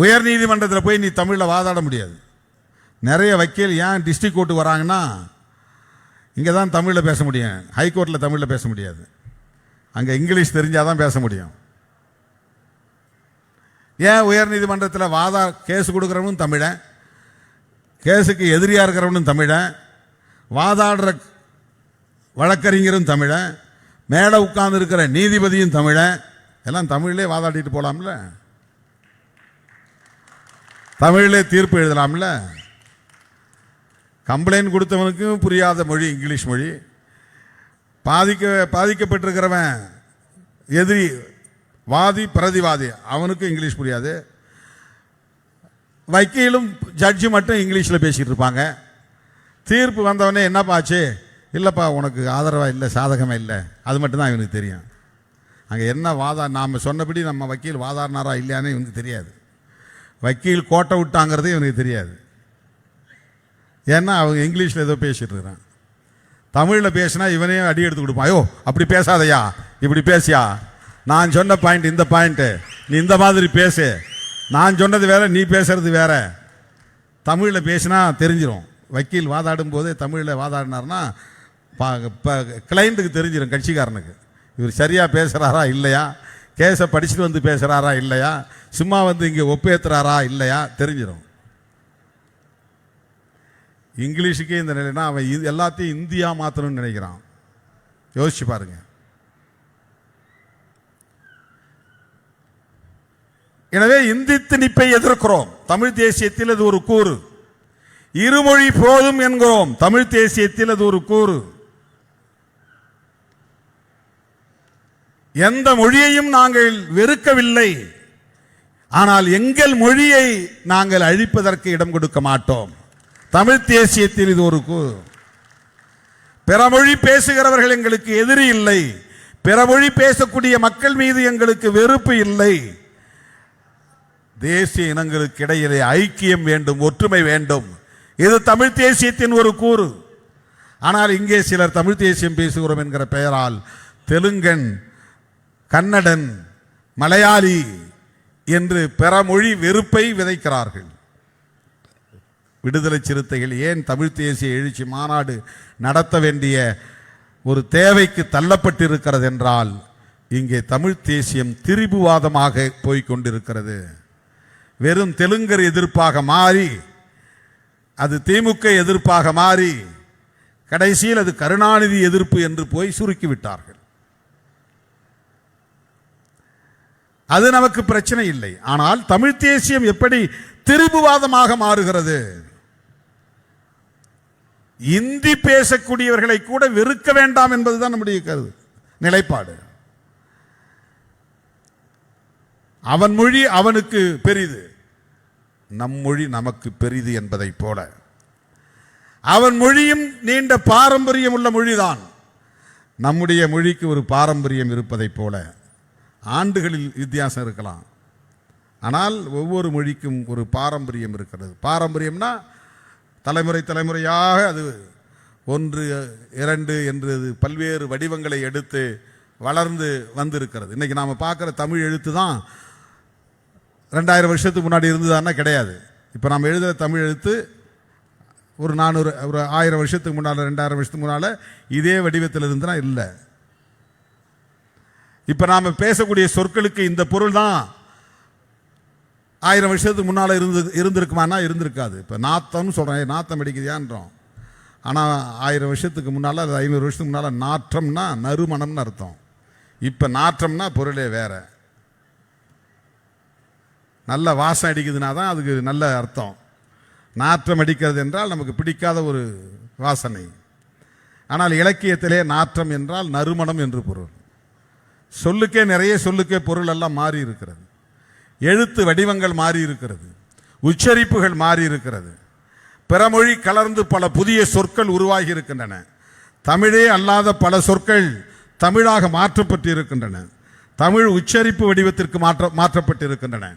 உயர் நீதிமன்றத்தில் போய் நீ தமிழில் வாதாட முடியாது. நிறைய வக்கீல் ஏன் டிஸ்ட்ரிக்ட் கோர்ட்டு வராங்கன்னா, இங்கே தான் தமிழில் பேச முடியும், ஹைகோர்ட்டில் தமிழில் பேச முடியாது. அங்கே இங்கிலீஷ் தெரிஞ்சால் தான் பேச முடியும். ஏன் உயர் நீதிமன்றத்தில் கேஸ் கொடுக்குறவனும் தமிழன், கேஸுக்கு எதிரியாக இருக்கிறவனும் தமிழன், வாதாடுற வழக்கறிஞரும் தமிழன், மேலே உட்கார்ந்து இருக்கிற நீதிபதியும் தமிழன், எல்லாம் தமிழிலே வாதாடிட்டு போகலாம்ல, தமிழிலே தீர்ப்பு எழுதலாம்ல. கம்ப்ளைண்ட் கொடுத்தவனுக்கும் புரியாத மொழி இங்கிலீஷ் மொழி, பாதிக்கப்பட்டிருக்கிறவன் எதிரி வாதி பிரதிவாதி அவனுக்கும் இங்கிலீஷ் புரியாது. வக்கீலும் ஜட்ஜு மட்டும் இங்கிலீஷில் பேசிகிட்டு இருப்பாங்க. தீர்ப்பு வந்தவொடனே என்னப்பா ஆச்சு, இல்லைப்பா உனக்கு ஆதரவாக இல்லை, சாதகமாக இல்லை, அது மட்டும்தான் இவனுக்கு தெரியும். அங்கே என்ன நாம் சொன்னபடி நம்ம வக்கீல் வாதாடினாரா இல்லையானே இவனுக்கு தெரியாது. வக்கீல் கோட்டை விட்டாங்கிறது இவனுக்கு தெரியாது. ஏன்னா அவங்க இங்கிலீஷில் ஏதோ பேசிட்டு இருக்கிறான். தமிழில் பேசினா இவனே அடி எடுத்து கொடுப்பான். ஐயோ அப்படி பேசாதையா, இப்படி பேசியா, நான் சொன்ன பாயிண்ட் இந்த பாயிண்ட்டு, நீ இந்த மாதிரி பேசு, நான் சொன்னது வேற நீ பேசுறது வேற. தமிழில் பேசினா தெரிஞ்சிடும். வக்கீல் வாதாடும் போதே தமிழில் வாதாடினார்னா கிளைண்ட்டுக்கு தெரிஞ்சிடும், கட்சிக்காரனுக்கு இவர் சரியாக பேசுகிறாரா இல்லையா, கேஸை படிச்சுட்டு வந்து பேசுகிறாரா இல்லையா, சும்மா வந்து இங்கே ஒப்பேற்றுறாரா இல்லையா தெரிஞ்சிடும். இங்கிலீஷுக்கே இந்த நிலைனா அவன் எல்லாத்தையும் இந்தியா மாற்றணும்னு நினைக்கிறான். யோசிச்சு பாருங்க. எனவே இந்தி திணிப்பை எதிர்க்கிறோம். தமிழ் தேசியத்தில் அது ஒரு கூறு. இருமொழி போதும் என்கிறோம். தமிழ் தேசியத்தில் அது ஒரு கூறு. எந்த மொழியையும் நாங்கள் வெறுக்கவில்லை. ஆனால் எங்கள் மொழியை நாங்கள் அழிப்பதற்கு இடம் கொடுக்க மாட்டோம். தமிழ் தேசியத்தில் இது ஒரு கூறு. பிற மொழி பேசுகிறவர்கள் எங்களுக்கு எதிரி இல்லை. பிற மொழி பேசக்கூடிய மக்கள் மீது எங்களுக்கு வெறுப்பு இல்லை. தேசிய இனங்களுக்கு இடையிலே ஐக்கியம் வேண்டும், ஒற்றுமை வேண்டும். இது தமிழ் தேசியத்தின் ஒரு கூறு. ஆனால் இங்கே சிலர் தமிழ் தேசியம் பேசுகிறோம் என்கிற பெயரால் தெலுங்கன், கன்னடன், மலையாளி என்று பிற மொழி வெறுப்பை விதைக்கிறார்கள். விடுதலை சிறுத்தைகள் ஏன் தமிழ் தேசிய எழுச்சி மாநாடு நடத்த வேண்டிய ஒரு தேவைக்கு தள்ளப்பட்டிருக்கிறது என்றால், இங்கே தமிழ் தேசியம் திரிபுவாதமாக போய்கொண்டிருக்கிறது. வெறும் தெலுங்கர் எதிர்ப்பாக மாறி, அது திமுக எதிர்ப்பாக மாறி, கடைசியில் அது கருணாநிதி எதிர்ப்பு என்று போய் சுருக்கிவிட்டார்கள். அது நமக்கு பிரச்சனை இல்லை. ஆனால் தமிழ் தேசியம் எப்படி திரிபுவாதமாக மாறுகிறது? இந்தி பேசக்கூடியவர்களை கூட வெறுக்க வேண்டாம் என்பதுதான் நம்முடைய நிலைப்பாடு. அவன் மொழி அவனுக்கு பெரிது, நம் மொழி நமக்கு பெரிது என்பதை போல, அவன் மொழியும் நீண்ட பாரம்பரியம் உள்ள மொழிதான். நம்முடைய மொழிக்கு ஒரு பாரம்பரியம் இருப்பதை போல, ஆண்டுகளில் வித்தியாசம் இருக்கலாம், ஆனால் ஒவ்வொரு மொழிக்கும் ஒரு பாரம்பரியம் இருக்கிறது. பாரம்பரியம்னா தலைமுறை தலைமுறையாக அது 1, 2 என்று பல்வேறு வடிவங்களை எடுத்து வளர்ந்து வந்திருக்கிறது. இன்னைக்கு நாம் பார்க்குற தமிழ் எழுத்து தான் 2000 வருஷத்துக்கு முன்னாடி இருந்ததுன்னா கிடையாது. இப்போ நாம் எழுதுகிற தமிழ் எழுத்து ஒரு 400 ஒரு 1000 வருஷத்துக்கு முன்னால், 2000 வருஷத்துக்கு முன்னால் இதே வடிவத்தில் இருந்துனா இல்லை. இப்போ நாம் பேசக்கூடிய சொற்களுக்கு இந்த பொருள் தான் 1000 வருஷத்துக்கு முன்னால் இருந்திருக்குமானா இருந்திருக்காது. இப்போ நாத்தம்னு சொல்கிறேன், நாத்தம் அடிக்குதியான்றோம். ஆனால் 1000 வருஷத்துக்கு முன்னால், அது 500 வருஷத்துக்கு முன்னால் நாற்றம்னா நறுமணம்னு அர்த்தம். இப்போ நாற்றம்னா பொருளே வேற. நல்ல வாசம் அடிக்குதுன்னா தான் அதுக்கு நல்ல அர்த்தம். நாற்றம் அடிக்கிறது என்றால் நமக்கு பிடிக்காத ஒரு வாசனை. ஆனால் இலக்கியத்திலே நாற்றம் என்றால் நறுமணம் என்று பொருள். சொல்லுக்கே நிறைய சொல்லுக்கே பொருள் எல்லாம் மாறி இருக்கிறது. எழுத்து வடிவங்கள் மாறி இருக்கிறது, உச்சரிப்புகள் மாறி இருக்கிறது, பிறமொழி கலர்ந்து பல புதிய சொற்கள் உருவாகி இருக்கின்றன. தமிழே அல்லாத பல சொற்கள் தமிழாக மாற்றப்பட்டு இருக்கின்றன. தமிழ் உச்சரிப்பு வடிவத்திற்கு மாற்றப்பட்டு இருக்கின்றன.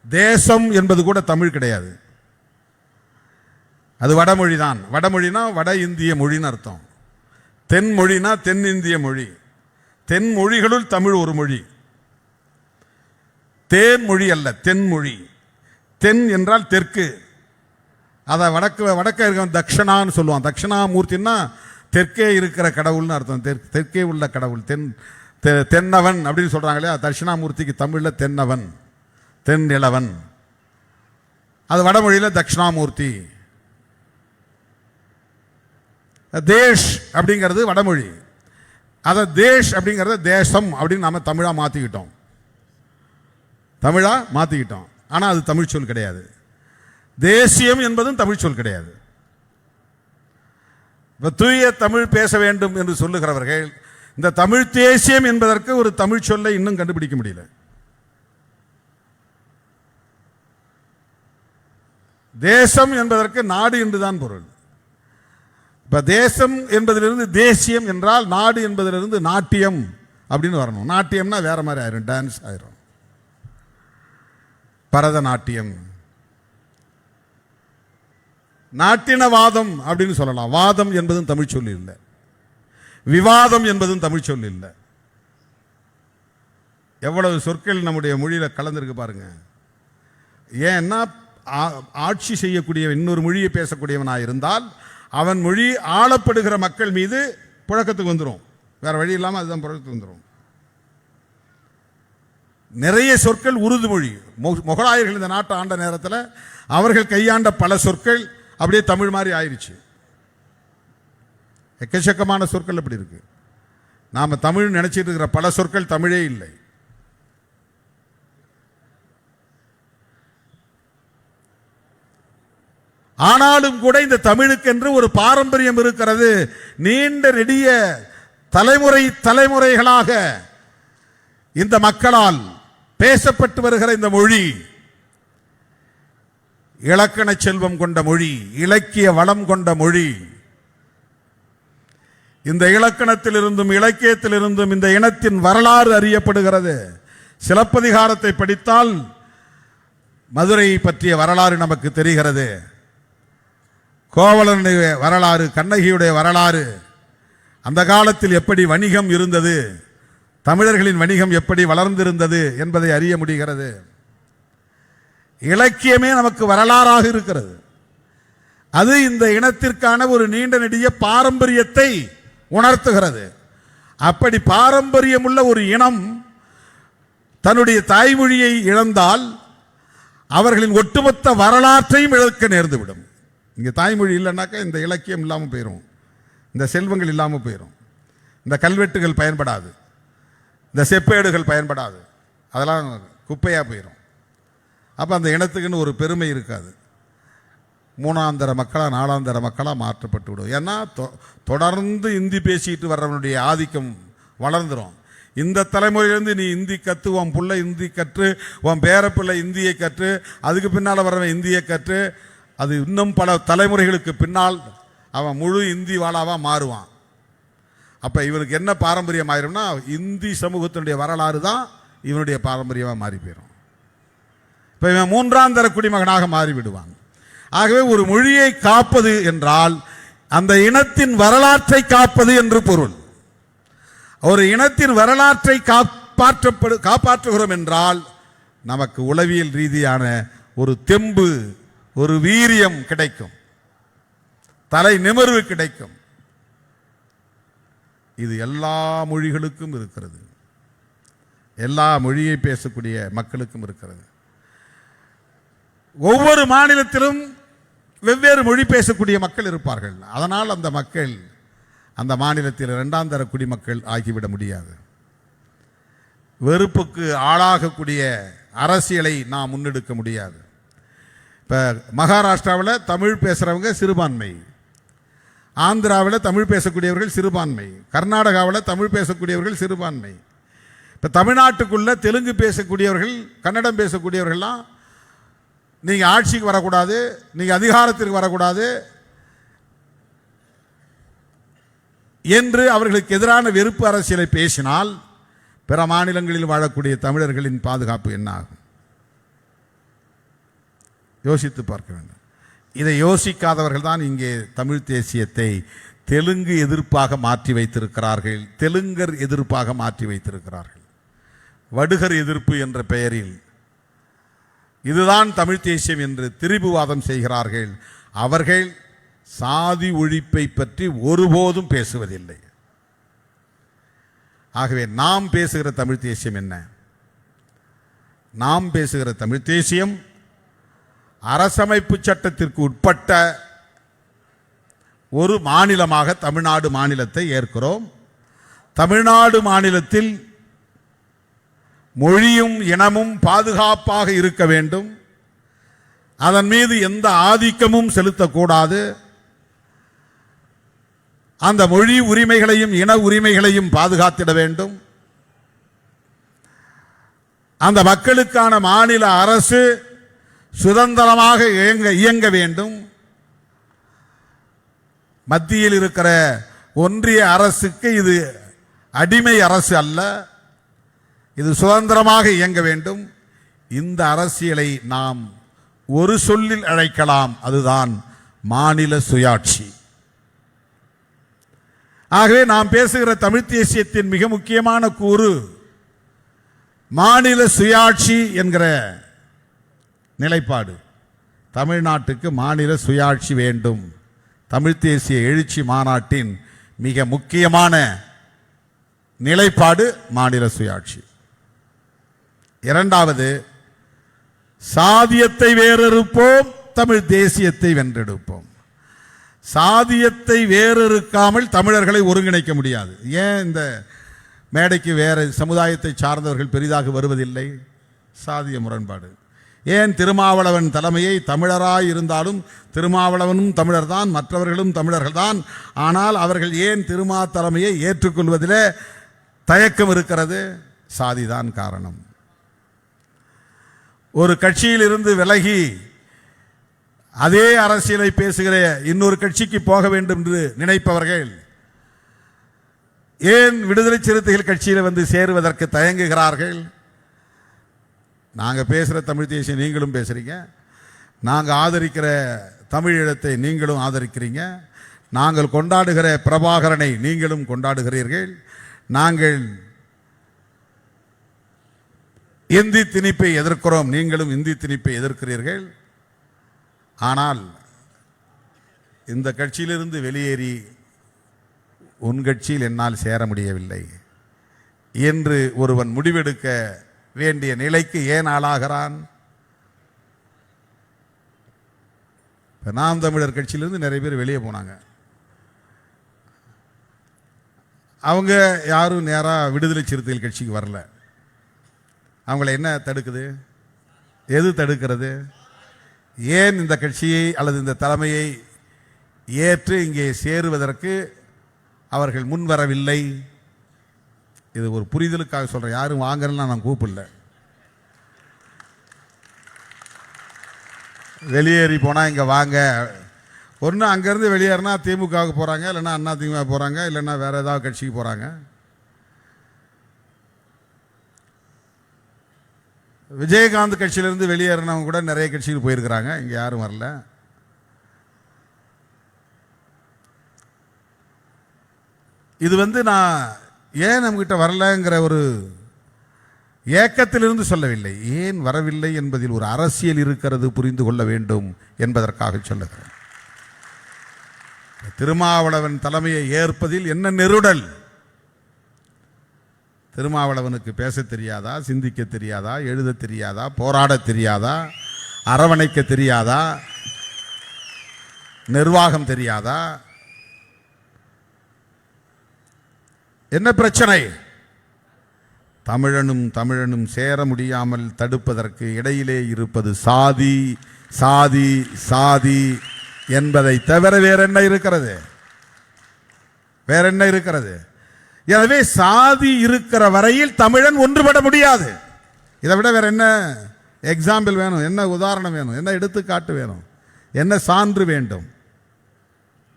தேசம் என்பது கூட தமிழ் கிடையாது, அது வடமொழி தான். வடமொழினா வட இந்திய மொழின்னு அர்த்தம். தென்மொழினா தென்னிந்திய மொழி. தென் மொழிகளுள் தமிழ் ஒரு மொழி. தேன்மொழி அல்ல, தென்மொழி. தென் என்றால் தெற்கு. அதை வடக்க இருக்க தக்ஷணான்னு சொல்லுவான். தட்சிணாமூர்த்தின்னா தெற்கே இருக்கிற கடவுள்னு அர்த்தம். தெற்கே உள்ள கடவுள். தென்னவன் அப்படின்னு சொல்றாங்க இல்லையா, தட்சிணாமூர்த்திக்கு தமிழில் தென்னவன், தென் இளவன். அது வடமொழியில் தட்சிணாமூர்த்தி. தேஷ் அப்படிங்கிறது வடமொழி. அதை தேஷ் அப்படிங்கிறத தேசம் அப்படின்னு நாம தமிழா மாத்திக்கிட்டோம். ஆனால் அது தமிழ் சொல் கிடையாது. தேசியம் என்பதும் தமிழ் சொல் கிடையாது. தூய தமிழ் பேச வேண்டும் என்று சொல்லுகிறவர்கள் இந்த தமிழ் தேசியம் என்பதற்கு ஒரு தமிழ் சொல்லை இன்னும் கண்டுபிடிக்க முடியல. தேசம் என்பதற்கு நாடு என்றுதான் பொருள். இப்ப தேசம் என்பதிலிருந்து தேசியம் என்றால், நாடு என்பதிலிருந்து நாட்டியம் அப்படின்னு வரணும். நாட்டியம்னா வேற மாதிரி ஆயிரும், டான்ஸ் ஆயிரும். பரதநாட்டியம், நாட்டினவாதம் அப்படின்னு சொல்லலாம். வாதம் என்பதும் தமிழ் சொல்லி இல்லை, விவாதம் என்பதும் தமிழ் சொல்லி இல்லை. எவ்வளவு சொற்கள் நம்முடைய மொழியில கலந்திருக்கு பாருங்க. ஏன்னா ஆட்சி செய்யக்கூடிய இன்னொரு மொழியை பேசக்கூடியவனாக இருந்தால் அவன் மொழி ஆளப்படுகிற மக்கள் மீது புழக்கத்துக்கு வந்துடும். வேற வழி இல்லாமல் அதுதான் புழக்கத்துக்கு வந்துடும். நிறைய சொற்கள் உருது மொழி. முகலாயர்கள் இந்த நாட்டை ஆண்ட நேரத்தில் அவர்கள் கையாண்ட பல சொற்கள் அப்படியே தமிழ் மாதிரி ஆயிடுச்சு. எக்கச்சக்கமான சொற்கள் அப்படி இருக்கு. நாம தமிழ் நினைச்சிட்டு இருக்கிற பல சொற்கள் தமிழே இல்லை. ஆனாலும் கூட இந்த தமிழுக்கென்று ஒரு பாரம்பரியம் இருக்கிறது. நீண்ட நெடிய தலைமுறைகளாக இந்த மக்களால் பேசப்பட்டு வருகிற இந்த மொழி இலக்கண செல்வம் கொண்ட மொழி, இலக்கிய வளம் கொண்ட மொழி. இந்த இலக்கணத்திலிருந்தும் இலக்கியத்திலிருந்தும் இந்த இனத்தின் வரலாறு அறியப்படுகிறது. சிலப்பதிகாரத்தை படித்தால் மதுரை பற்றிய வரலாறு நமக்கு தெரிகிறது. கோவலனுடைய வரலாறு, கண்ணகியுடைய வரலாறு, அந்த காலத்தில் எப்படி வணிகம் இருந்தது, தமிழர்களின் வணிகம் எப்படி வளர்ந்திருந்தது என்பதை அறிய முடிகிறது. இலக்கியமே நமக்கு வரலாறாக இருக்கிறது. அது இந்த இனத்திற்கான ஒரு நீண்ட நெடிய பாரம்பரியத்தை உணர்த்துகிறது. அப்படி பாரம்பரியமுள்ள ஒரு இனம் தன்னுடைய தாய்மொழியை இழந்தால் அவர்களின் ஒட்டுமொத்த வரலாற்றையும் இழக்க நேர்ந்துவிடும். இங்கே தாய்மொழி இல்லைன்னாக்கா இந்த இலக்கியம் இல்லாமல் போயிடும், இந்த செல்வங்கள் இல்லாமல் போயிடும், இந்த கல்வெட்டுகள் பயன்படாது, இந்த செப்பேடுகள் பயன்படாது, அதெல்லாம் குப்பையாக போயிடும். அப்போ அந்த இனத்துக்குன்னு ஒரு பெருமை இருக்காது. மூணாந்தர மக்களாக நாலாந்தர மக்களாக மாற்றப்பட்டு விடும். ஏன்னா தொடர்ந்து இந்தி பேசிட்டு வர்றவனுடைய ஆதிக்கம் வளர்ந்துடும். இந்த தலைமுறையிலேருந்து நீ இந்தி கற்று, உன் பிள்ளை இந்தி கற்று, உன் பேரப்பிள்ளை இந்தியை கற்று, அதுக்கு பின்னால் வர்றவன் இந்தியை கற்று, அது இன்னும் பல தலைமுறைகளுக்கு பின்னால் அவன் முழு இந்தி வாழாவாக மாறுவான். அப்போ இவனுக்கு என்ன பாரம்பரியம் ஆயிரும்னா இந்தி சமூகத்தினுடைய வரலாறு தான் இவனுடைய பாரம்பரியமாக மாறி போயிடும். இப்போ இவன் மூன்றாம் தர குடிமகனாக மாறிவிடுவான். ஆகவே ஒரு மொழியை காப்பது என்றால் அந்த இனத்தின் வரலாற்றை காப்பது என்று பொருள். ஒரு இனத்தின் வரலாற்றை காப்பாற்றுகிறோம் என்றால் நமக்கு உளவியல் ரீதியான ஒரு தெம்பு, ஒரு வீரியம் கிடைக்கும், தலை நிமிர்வு கிடைக்கும். இது எல்லா மொழிகளுக்கும் இருக்கிறது, எல்லா மொழியை பேசக்கூடிய மக்களுக்கும் இருக்கிறது. ஒவ்வொரு மாநிலத்திலும் வெவ்வேறு மொழி பேசக்கூடிய மக்கள் இருப்பார்கள். அதனால் அந்த மக்கள் அந்த மாநிலத்தில் இரண்டாம் தர குடிமக்கள் ஆகிவிட முடியாது. வெறுப்புக்கு ஆளாகக்கூடிய அரசியலை நாம் முன்னெடுக்க முடியாது. இப்போ மகாராஷ்டிராவில் தமிழ் பேசுகிறவங்க சிறுபான்மை, ஆந்திராவில் தமிழ் பேசக்கூடியவர்கள் சிறுபான்மை, கர்நாடகாவில் தமிழ் பேசக்கூடியவர்கள் சிறுபான்மை. இப்போ தமிழ்நாட்டுக்குள்ளே தெலுங்கு பேசக்கூடியவர்கள், கன்னடம் பேசக்கூடியவர்கள்லாம் நீங்கள் ஆட்சிக்கு வரக்கூடாது, நீங்கள் அதிகாரத்திற்கு வரக்கூடாது என்று அவர்களுக்கு எதிரான வெறுப்பு அரசியலை பேசினால் பிற மாநிலங்களில் வாழக்கூடிய தமிழர்களின் பாதுகாப்பு என்ன ஆகும்? யோசித்து பார்க்க வேண்டும். இதை யோசிக்காதவர்கள் தான் இங்கே தமிழ் தேசியத்தை தெலுங்கு எதிர்ப்பாக மாற்றி வைத்திருக்கிறார்கள், தெலுங்கர் எதிர்ப்பாக மாற்றி வைத்திருக்கிறார்கள். வடுகர் எதிர்ப்பு என்ற பெயரில் இதுதான் தமிழ் தேசியம் என்று திரிபுவாதம் செய்கிறார்கள். அவர்கள் சாதி ஒழிப்பை பற்றி ஒருபோதும் பேசுவதில்லை. ஆகவே நாம் பேசுகிற தமிழ் தேசியம் என்ன? நாம் பேசுகிற தமிழ் தேசியம் அரசமைப்பு சட்டத்திற்கு உட்பட்ட ஒரு மாநிலமாக தமிழ்நாடு மாநிலத்தை ஏற்கிறோம். தமிழ்நாடு மாநிலத்தில் மொழியும் இனமும் பாதுகாப்பாக இருக்க வேண்டும். அதன் மீது எந்த ஆதிக்கமும் செலுத்தக்கூடாது. அந்த மொழி உரிமைகளையும் இன உரிமைகளையும் பாதுகாத்திட வேண்டும். அந்த மக்களுக்கான மாநில அரசு சுதந்திரமாக இயங்க வேண்டும். மத்தியில் இருக்கிற ஒன்றிய அரசுக்கு இது அடிமை அரசு அல்ல, இது சுதந்திரமாக இயங்க வேண்டும். இந்த அரசியலை நாம் ஒரு சொல்லில் அழைக்கலாம், அதுதான் மாநில சுயாட்சி. ஆகவே நாம் பேசுகிற தமிழ் தேசியத்தின் மிக முக்கியமான கூறு மாநில சுயாட்சி என்கிற நிலைப்பாடு. தமிழ்நாட்டுக்கு மாநில சுயாட்சி வேண்டும். தமிழ் தேசிய எழுச்சி மாநாட்டின் மிக முக்கியமான நிலைப்பாடு மாநில சுயாட்சி. இரண்டாவது, சாதியத்தை வேறறுப்போம், தமிழ் தேசியத்தை வென்றெடுப்போம். சாதியத்தை வேறறுக்காமல் தமிழர்களை ஒருங்கிணைக்க முடியாது. ஏன் இந்த மேடைக்கு வேற சமுதாயத்தை சார்ந்தவர்கள் பெரிதாக வருவதில்லை? சாதிய முரண்பாடு. ஏன் திருமாவளவன் தலைமையை தமிழராய் இருந்தாலும் திருமாவளவனும் தமிழர்தான், மற்றவர்களும் தமிழர்கள்தான், ஆனால் அவர்கள் ஏன் திருமா தலைமையை ஏற்றுக்கொள்வதிலே தயக்கம் இருக்கிறது? சாதிதான் காரணம். ஒரு கட்சியில் இருந்து விலகி அதே அரசியலை பேசுகிற இன்னொரு கட்சிக்கு போக வேண்டும் என்று நினைப்பவர்கள் ஏன் விடுதலை சிறுத்தைகள் கட்சியில் வந்து சேருவதற்கு தயங்குகிறார்கள்? நாங்கள் பேசுகிற தமிழ் தேசியம் நீங்களும் பேசுகிறீங்க, நாங்கள் ஆதரிக்கிற தமிழீழத்தை நீங்களும் ஆதரிக்கிறீங்க, நாங்கள் கொண்டாடுகிற பிரபாகரனை நீங்களும் கொண்டாடுகிறீர்கள், நாங்கள் இந்தி திணிப்பை எதிர்க்கிறோம், நீங்களும் இந்தி திணிப்பை எதிர்க்கிறீர்கள். ஆனால் இந்த கட்சியிலிருந்து வெளியேறி உன் கட்சியில் என்னால் சேர முடியவில்லை என்று ஒருவன் முடிவெடுக்க வேண்டிய நிலைக்கு ஏன் ஆளாகிறான்? நாம் தமிழர் கட்சியிலிருந்து நிறைய பேர் வெளியே போனாங்க. அவங்க யாரும் நேராக விடுதலை சிறுத்தைகள் கட்சிக்கு வரல. அவங்கள என்ன தடுக்குது? எது தடுக்கிறது? ஏன் இந்த கட்சியை அல்லது இந்த தலைமையை ஏற்று இங்கே சேருவதற்கு அவர்கள் முன்வரவில்லை? இது ஒரு புரிதலுக்காக சொல்கிறேன். யாரும் வாங்கலாம் நான் கூப்பிடல. வெளியேறி போனால் இங்கே வாங்க. ஒன்று அங்கேருந்து வெளியேறினா திமுகவுக்கு போகிறாங்க, இல்லைன்னா அண்ணா திமுக போகிறாங்க, இல்லைன்னா வேறு ஏதாவது கட்சிக்கு போகிறாங்க. விஜயகாந்த் கட்சியிலிருந்து வெளியேறினவங்க கூட நிறைய கட்சிக்கு போயிருக்கிறாங்க, இங்கே யாரும் வரல. இது நான் ஏன் நம்மகிட்ட வரலங்கிற ஒரு ஏக்கத்திலிருந்து சொல்லவில்லை, ஏன் வரவில்லை என்பதில் ஒரு அரசியல் இருக்கிறது, புரிந்து கொள்ள வேண்டும் என்பதற்காக சொல்லுகிறேன். திருமாவளவன் தலைமையை ஏற்பதில் என்ன நெருடல்? திருமாவளவனுக்கு பேச தெரியாதா, சிந்திக்க தெரியாதா, எழுத தெரியாதா, போராட தெரியாதா, அரவணைக்க தெரியாதா, நிர்வாகம் தெரியாதா? என்ன பிரச்சனை? தமிழனும் சேர முடியாமல் தடுப்பதற்கு இடையிலே இருப்பது சாதி சாதி சாதி என்பதை தவிர வேற என்ன இருக்கிறது? வேற என்ன இருக்கிறது? எனவே சாதி இருக்கிற வரையில் தமிழன் ஒன்றுபட முடியாது. இதை விட வேற என்ன எக்ஸாம்பிள் வேணும்? என்ன உதாரணம் வேணும்? என்ன எடுத்துக்காட்டு வேணும்? என்ன சான்று வேண்டும்?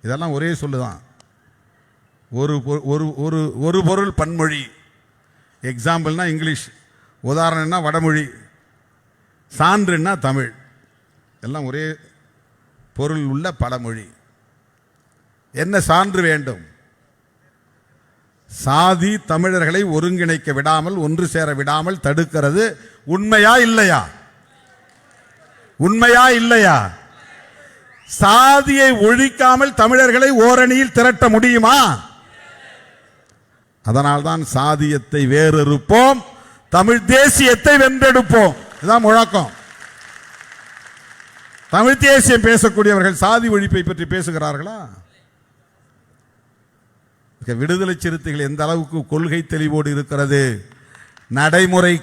இதெல்லாம் ஒரே சொல்லுதான். ஒரு பொருள் பன்மொழி. எக்ஸாம்பிள்னா இங்கிலீஷ், உதாரணம்னா வடமொழி, சான்றுன்னா தமிழ். எல்லாம் ஒரே பொருள் உள்ள பழமொழி. என்ன சான்று வேண்டும்? சாதி தமிழர்களை ஒருங்கிணைக்க விடாமல், ஒன்று சேர விடாமல் தடுக்கிறது. உண்மையா இல்லையா? உண்மையா இல்லையா? சாதியை ஒழிக்காமல் தமிழர்களை ஓரணியில் திரட்ட முடியுமா? அதனால்தான் சாதியத்தை வேறறுப்போம், தமிழ் தேசியத்தை வென்றெடுப்போம். இதுதான் முழக்கம். தமிழ் தேசியம் பேசக்கூடியவர்கள் சாதி ஒழிப்பை பற்றி பேசுகிறார்களா? விடுதலை சிறுத்தைகள் எந்த அளவுக்கு கொள்கை தெளிவோடு இருக்கிறது, நடைமுறை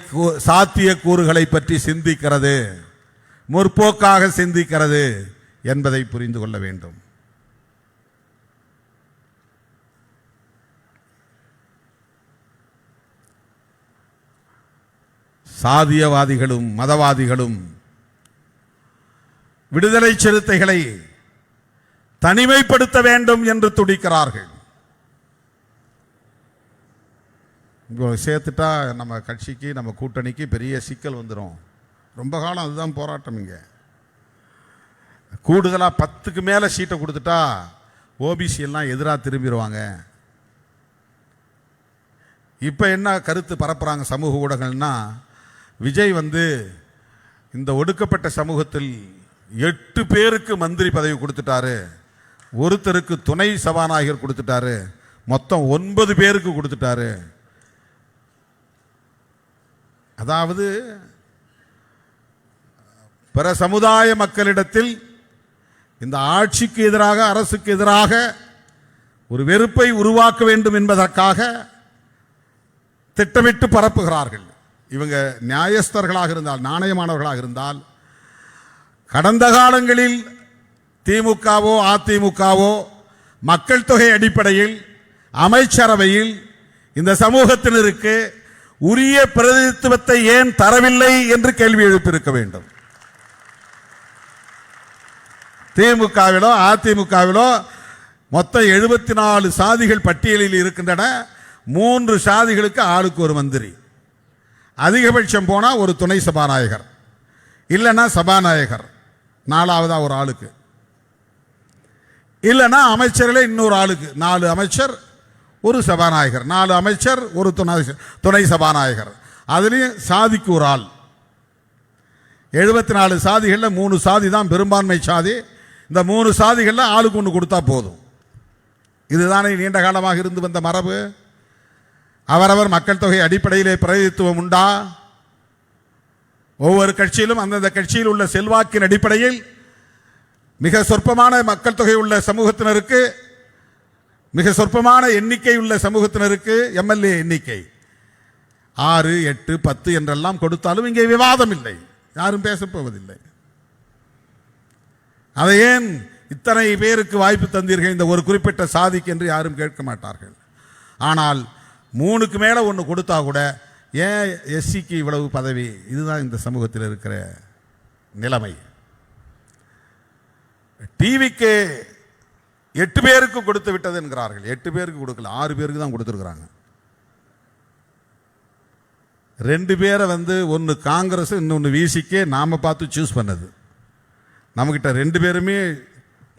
சாத்திய கூறுகளை பற்றி சிந்திக்கிறது, முற்போக்காக சிந்திக்கிறது என்பதை புரிந்து கொள்ள வேண்டும். சாதியவாதிகளும் மதவாதிகளும் விடுதலை சிறுத்தைகளை தனிமைப்படுத்த வேண்டும் என்று துடிக்கிறார்கள். இப்போ சேர்த்துட்டா நம்ம கட்சிக்கு நம்ம கூட்டணிக்கு பெரிய சிக்கல் வந்துடும். ரொம்ப காலம் அதுதான் போராட்டம். இங்கே கூடுதலாக 10க்கு மேலே சீட்டை கொடுத்துட்டா ஓபிசி எல்லாம் எதிராக திரும்பிடுவாங்க. இப்போ என்ன கருத்து பரப்புகிறாங்க சமூக ஊடகங்கள்னா, விஜய் இந்த ஒடுக்கப்பட்ட சமூகத்தில் 8 பேருக்கு மந்திரி பதவி கொடுத்துட்டாரு, ஒருத்தருக்கு துணை சபாநாயகர் கொடுத்துட்டாரு, மொத்தம் 9 பேருக்கு கொடுத்துட்டாரு. அதாவது பிற சமுதாய மக்களிடத்தில் இந்த ஆட்சிக்கு எதிராக, அரசுக்கு எதிராக ஒரு வெறுப்பை உருவாக்க வேண்டும் என்பதற்காக திட்டமிட்டு பரப்புகிறார்கள். இவங்க நியாயஸ்தர்களாக இருந்தால், நாணயமானவர்களாக இருந்தால், கடந்த காலங்களில் திமுகவோ அதிமுகவோ மக்கள் தொகை அடிப்படையில் அமைச்சரவையில் இந்த சமூகத்தினருக்கு உரிய பிரதிநிதித்துவத்தை ஏன் தரவில்லை என்று கேள்வி எழுப்பியிருக்க வேண்டும். திமுகவிலோ அதிமுகவிலோ மொத்தம் 74 சாதிகள் பட்டியலில் இருக்கின்றன. 3 சாதிகளுக்கு ஆளுக்கு ஒரு மந்திரி, அதிகபட்சம் போனா ஒரு துணை சபாநாயகர், இல்லைன்னா சபாநாயகர் 4வதா ஒரு ஆளுக்கு, இல்லைன்னா அமைச்சர்களே இன்னொரு ஆளுக்கு 4 அமைச்சர் ஒரு சபாநாயகர், 4 அமைச்சர் ஒரு துணை சபாநாயகர், அதுலேயும் சாதிக்கு ஒரு ஆள். 74 சாதிகளில் 3 சாதி தான் பெரும்பான்மை சாதி. இந்த 3 சாதிகளில் ஆளுக்கு ஒன்று கொடுத்தா போதும். இதுதானே நீண்ட காலமாக இருந்து வந்த மரபு. அவரவர் மக்கள் தொகை அடிப்படையிலே பிரதிநிதித்துவம் உண்டா? ஒவ்வொரு கட்சியிலும் அந்தந்த கட்சியில் உள்ள செல்வாக்கின் அடிப்படையில் மிக சொற்பமான மக்கள் தொகை உள்ள சமூகத்தினருக்கு, மிக சொற்பமான எண்ணிக்கை உள்ள சமூகத்தினருக்கு எம்எல்ஏ எண்ணிக்கை 6, 8, 10 என்றெல்லாம் கொடுத்தாலும் இங்கே விவாதம் இல்லை, யாரும் பேசப்போவதில்லை. அதை ஏன் இத்தனை பேருக்கு வாய்ப்பு தந்தீர்கள் இந்த ஒரு குறிப்பிட்ட சாதிக்கு என்று யாரும் கேட்க மாட்டார்கள். ஆனால் 3க்கு மேலே ஒன்று கொடுத்தா கூட ஏன் எஸ்சிக்கு இவ்வளவு பதவி? இதுதான் இந்த சமூகத்தில் இருக்கிற நிலைமை. டிவிக்கு 8 பேருக்கு கொடுத்து விட்டது என்கிறார்கள். 8 பேருக்கு கொடுக்கல, 6 பேருக்கு தான் கொடுத்துருக்குறாங்க. 2 பேரை ஒன்று காங்கிரஸ், இன்னொன்று விசிக்கே நாம பார்த்து சூஸ் பண்ணது. நம்மகிட்ட 2 பேருமே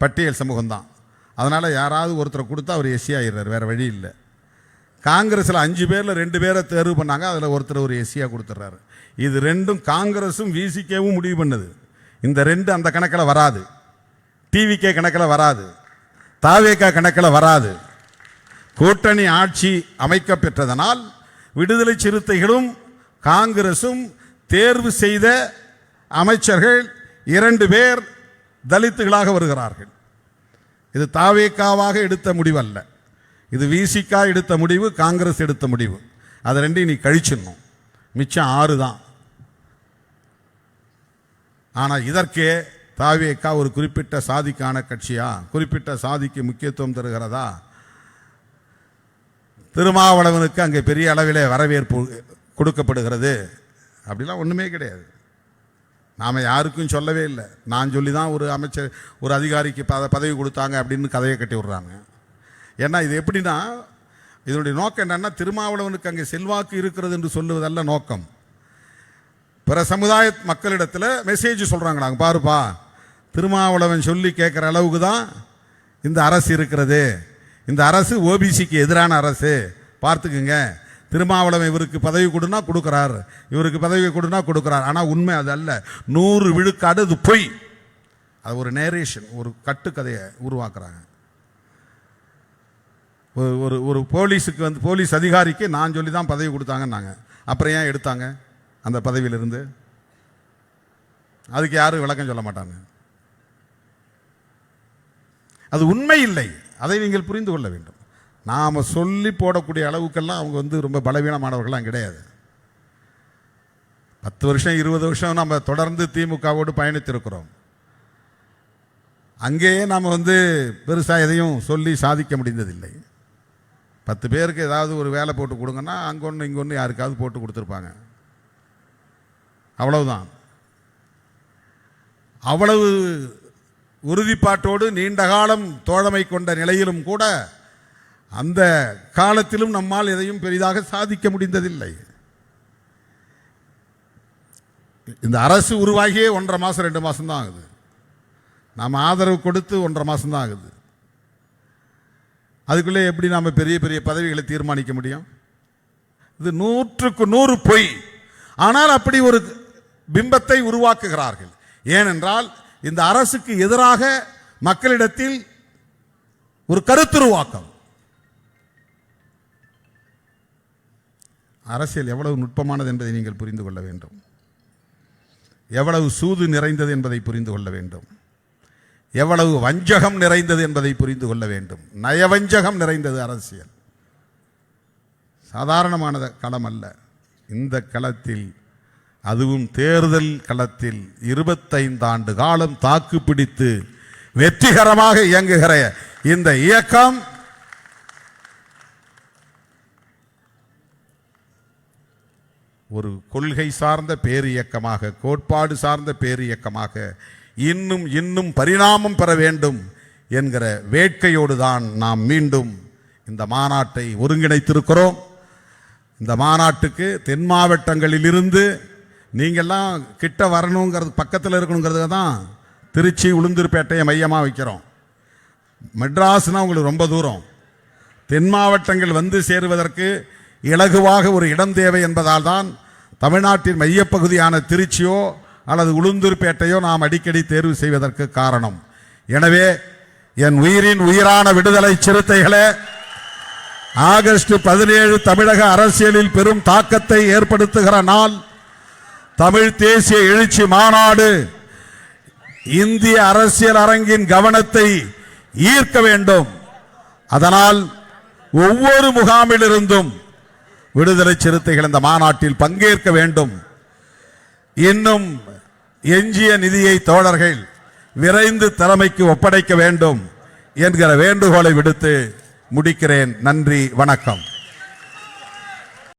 பட்டியல் சமூகம் தான். அதனால் யாராவது ஒருத்தரை கொடுத்தா அவர் எஸ்சி ஆகிடுறார், வேறு வழி இல்லை. காங்கிரஸில் 5 பேரில் 2 பேரை தேர்வு பண்ணாங்க, அதில் ஒருத்தர் ஒரு எஸ்சியாக கொடுத்துட்றாரு. இது 2ம் காங்கிரஸும் விசிகேவும் முடிவு பண்ணது. இந்த 2 அந்த கணக்கில் வராது, டிவிகே கணக்கில் வராது, தாவேகா கணக்கில் வராது. கூட்டணி ஆட்சி அமைக்க பெற்றதனால் விடுதலை சிறுத்தைகளும் காங்கிரசும் தேர்வு செய்த அமைச்சர்கள் 2 பேர் தலித்துகளாக வருகிறார்கள். இது தாவேகாவாக எடுத்த முடிவு அல்ல, இது விசிகா எடுத்த முடிவு, காங்கிரஸ் எடுத்த முடிவு. அதை 2 நீ கழிச்சிடணும், மிச்சம் 6 தான். ஆனால் இதற்கே தாவேகா ஒரு குறிப்பிட்ட சாதிக்கான கட்சியா, குறிப்பிட்ட சாதிக்கு முக்கியத்துவம் தருகிறதா? திருமாவளவனுக்கு அங்கே பெரிய அளவிலே வரவேற்பு கொடுக்கப்படுகிறது அப்படிலாம் ஒன்றுமே கிடையாது. நாம் யாருக்கும் சொல்லவே இல்லை. நான் சொல்லி தான் ஒரு அமைச்சர், ஒரு அதிகாரிக்கு பதவி கொடுத்தாங்க அப்படின்னு கதையை கட்டி விடுறாங்க. ஏன்னா இது எப்படின்னா, இதனுடைய நோக்கம் என்னன்னா, திருமாவளவனுக்கு அங்கே செல்வாக்கு இருக்கிறது என்று சொல்லுவதல்ல நோக்கம். பிற சமுதாய மக்களிடத்தில் மெசேஜ் சொல்கிறாங்க, நாங்கள் பாருப்பா திருமாவளவன் சொல்லி கேட்குற அளவுக்கு தான் இந்த அரசு இருக்கிறது, இந்த அரசு ஓபிசிக்கு எதிரான அரசு, பார்த்துக்குங்க. திருமாவளவன் இவருக்கு பதவி கொடுனா கொடுக்குறார், இவருக்கு பதவி கொடுனா கொடுக்குறார். ஆனால் உண்மை அது அல்ல, 100 விழுக்காடு அது பொய். அது ஒரு நேரேஷன், ஒரு கட்டுக்கதையை உருவாக்குறாங்க. ஒரு ஒரு போலீஸுக்கு போலீஸ் அதிகாரிக்கு நான் சொல்லி தான் பதவி கொடுத்தாங்கன்னாங்க. அப்புறம் ஏன் எடுத்தாங்க அந்த பதவியிலிருந்து? அதுக்கு யாரும் விளக்கம் சொல்ல மாட்டாங்க. அது உண்மை இல்லை, அதை நீங்கள் புரிந்து கொள்ள வேண்டும். நாம் சொல்லி போடக்கூடிய அளவுக்கெல்லாம் அவங்க ரொம்ப பலவீனமானவர்களாம் கிடையாது. 10 வருஷம் 20 வருஷம் நம்ம தொடர்ந்து திமுகவோடு பயணித்திருக்கிறோம். அங்கேயே நாம் பெருசாக எதையும் சொல்லி சாதிக்க முடிந்ததில்லை. 10 பேருக்கு ஏதாவது ஒரு வேலை போட்டு கொடுங்கன்னா அங்கே ஒன்று இங்கே ஒன்று யாருக்காவது போட்டு கொடுத்துருப்பாங்க, அவ்வளவுதான். அவ்வளவு உறுதிப்பாட்டோடு நீண்ட காலம் தோழமை கொண்ட நிலையிலும் கூட அந்த காலத்திலும் நம்மால் எதையும் பெரிதாக சாதிக்க முடிந்ததில்லை. இந்த அரசு உருவாகியே 1.5 மாதம் 2 மாதம் தான் ஆகுது. நாம் ஆதரவு கொடுத்து 1.5 மாதம் தான் ஆகுது. அதுக்குள்ளே எப்படி நாம் பெரிய பெரிய பதவிகளை தீர்மானிக்க முடியும்? இது 100க்கு 100 பொய். ஆனால் அப்படி ஒரு பிம்பத்தை உருவாக்குகிறார்கள். ஏனென்றால் இந்த அரசுக்கு எதிராக மக்களிடத்தில் ஒரு கருத்துருவாக்கம். அரசியல் எவ்வளவு நுட்பமானது என்பதை நீங்கள் புரிந்து கொள்ள வேண்டும். எவ்வளவு சூது நிறைந்தது என்பதை புரிந்து கொள்ள வேண்டும். எவ்வளவு வஞ்சகம் நிறைந்தது என்பதை புரிந்து கொள்ள வேண்டும். நயவஞ்சகம் நிறைந்தது அரசியல். சாதாரணமான களம் அல்ல. இந்த களத்தில், அதுவும் தேர்தல் களத்தில் 25 ஆண்டு காலம் தாக்கு பிடித்து வெற்றிகரமாக இயங்குகிற இந்த இயக்கம் ஒரு கொள்கை சார்ந்த பேரியக்கமாக, கோட்பாடு சார்ந்த பேரியக்கமாக இன்னும் இன்னும் பரிணாமம் பெற வேண்டும் என்கிற வேட்கையோடு தான் நாம் மீண்டும் இந்த மாநாட்டை ஒருங்கிணைத்திருக்கிறோம். இந்த மாநாட்டுக்கு தென் மாவட்டங்களிலிருந்து நீங்கள்லாம் கிட்ட வரணுங்கிறது, பக்கத்தில் இருக்கணுங்கிறதுக்கு தான் திருச்சி உளுந்தூர்பேட்டையை மையமாக வைக்கிறோம். மெட்ராஸ்னால் உங்களுக்கு ரொம்ப தூரம். தென் மாவட்டங்கள் வந்து சேருவதற்கு இலகுவாக ஒரு இடம் தேவை என்பதால் தான் தமிழ்நாட்டின் மையப்பகுதியான திருச்சியோ அல்லது உளுந்தூர்பேட்டையோ நாம் அடிக்கடி தேர்வு செய்வதற்கு காரணம். எனவே என் உயிரின் உயிரான விடுதலை சிறுத்தைகளே, ஆகஸ்ட் 17 தமிழக அரசியலில் பெரும் தாக்கத்தை ஏற்படுத்துகிற நாள். தமிழ் தேசிய எழுச்சி மாநாடு இந்திய அரசியல் அரங்கின் கவனத்தை ஈர்க்க வேண்டும். அதனால் ஒவ்வொரு முகாமிலிருந்தும் விடுதலை சிறுத்தைகள் இந்த மாநாட்டில் பங்கேற்க வேண்டும். இன்னும் எஞ்சிய நிதியை தோழர்கள் விரைந்து தலைமைக்கு ஒப்படைக்க வேண்டும் என்கிற வேண்டுகோளை விடுத்து முடிக்கிறேன். நன்றி, வணக்கம்.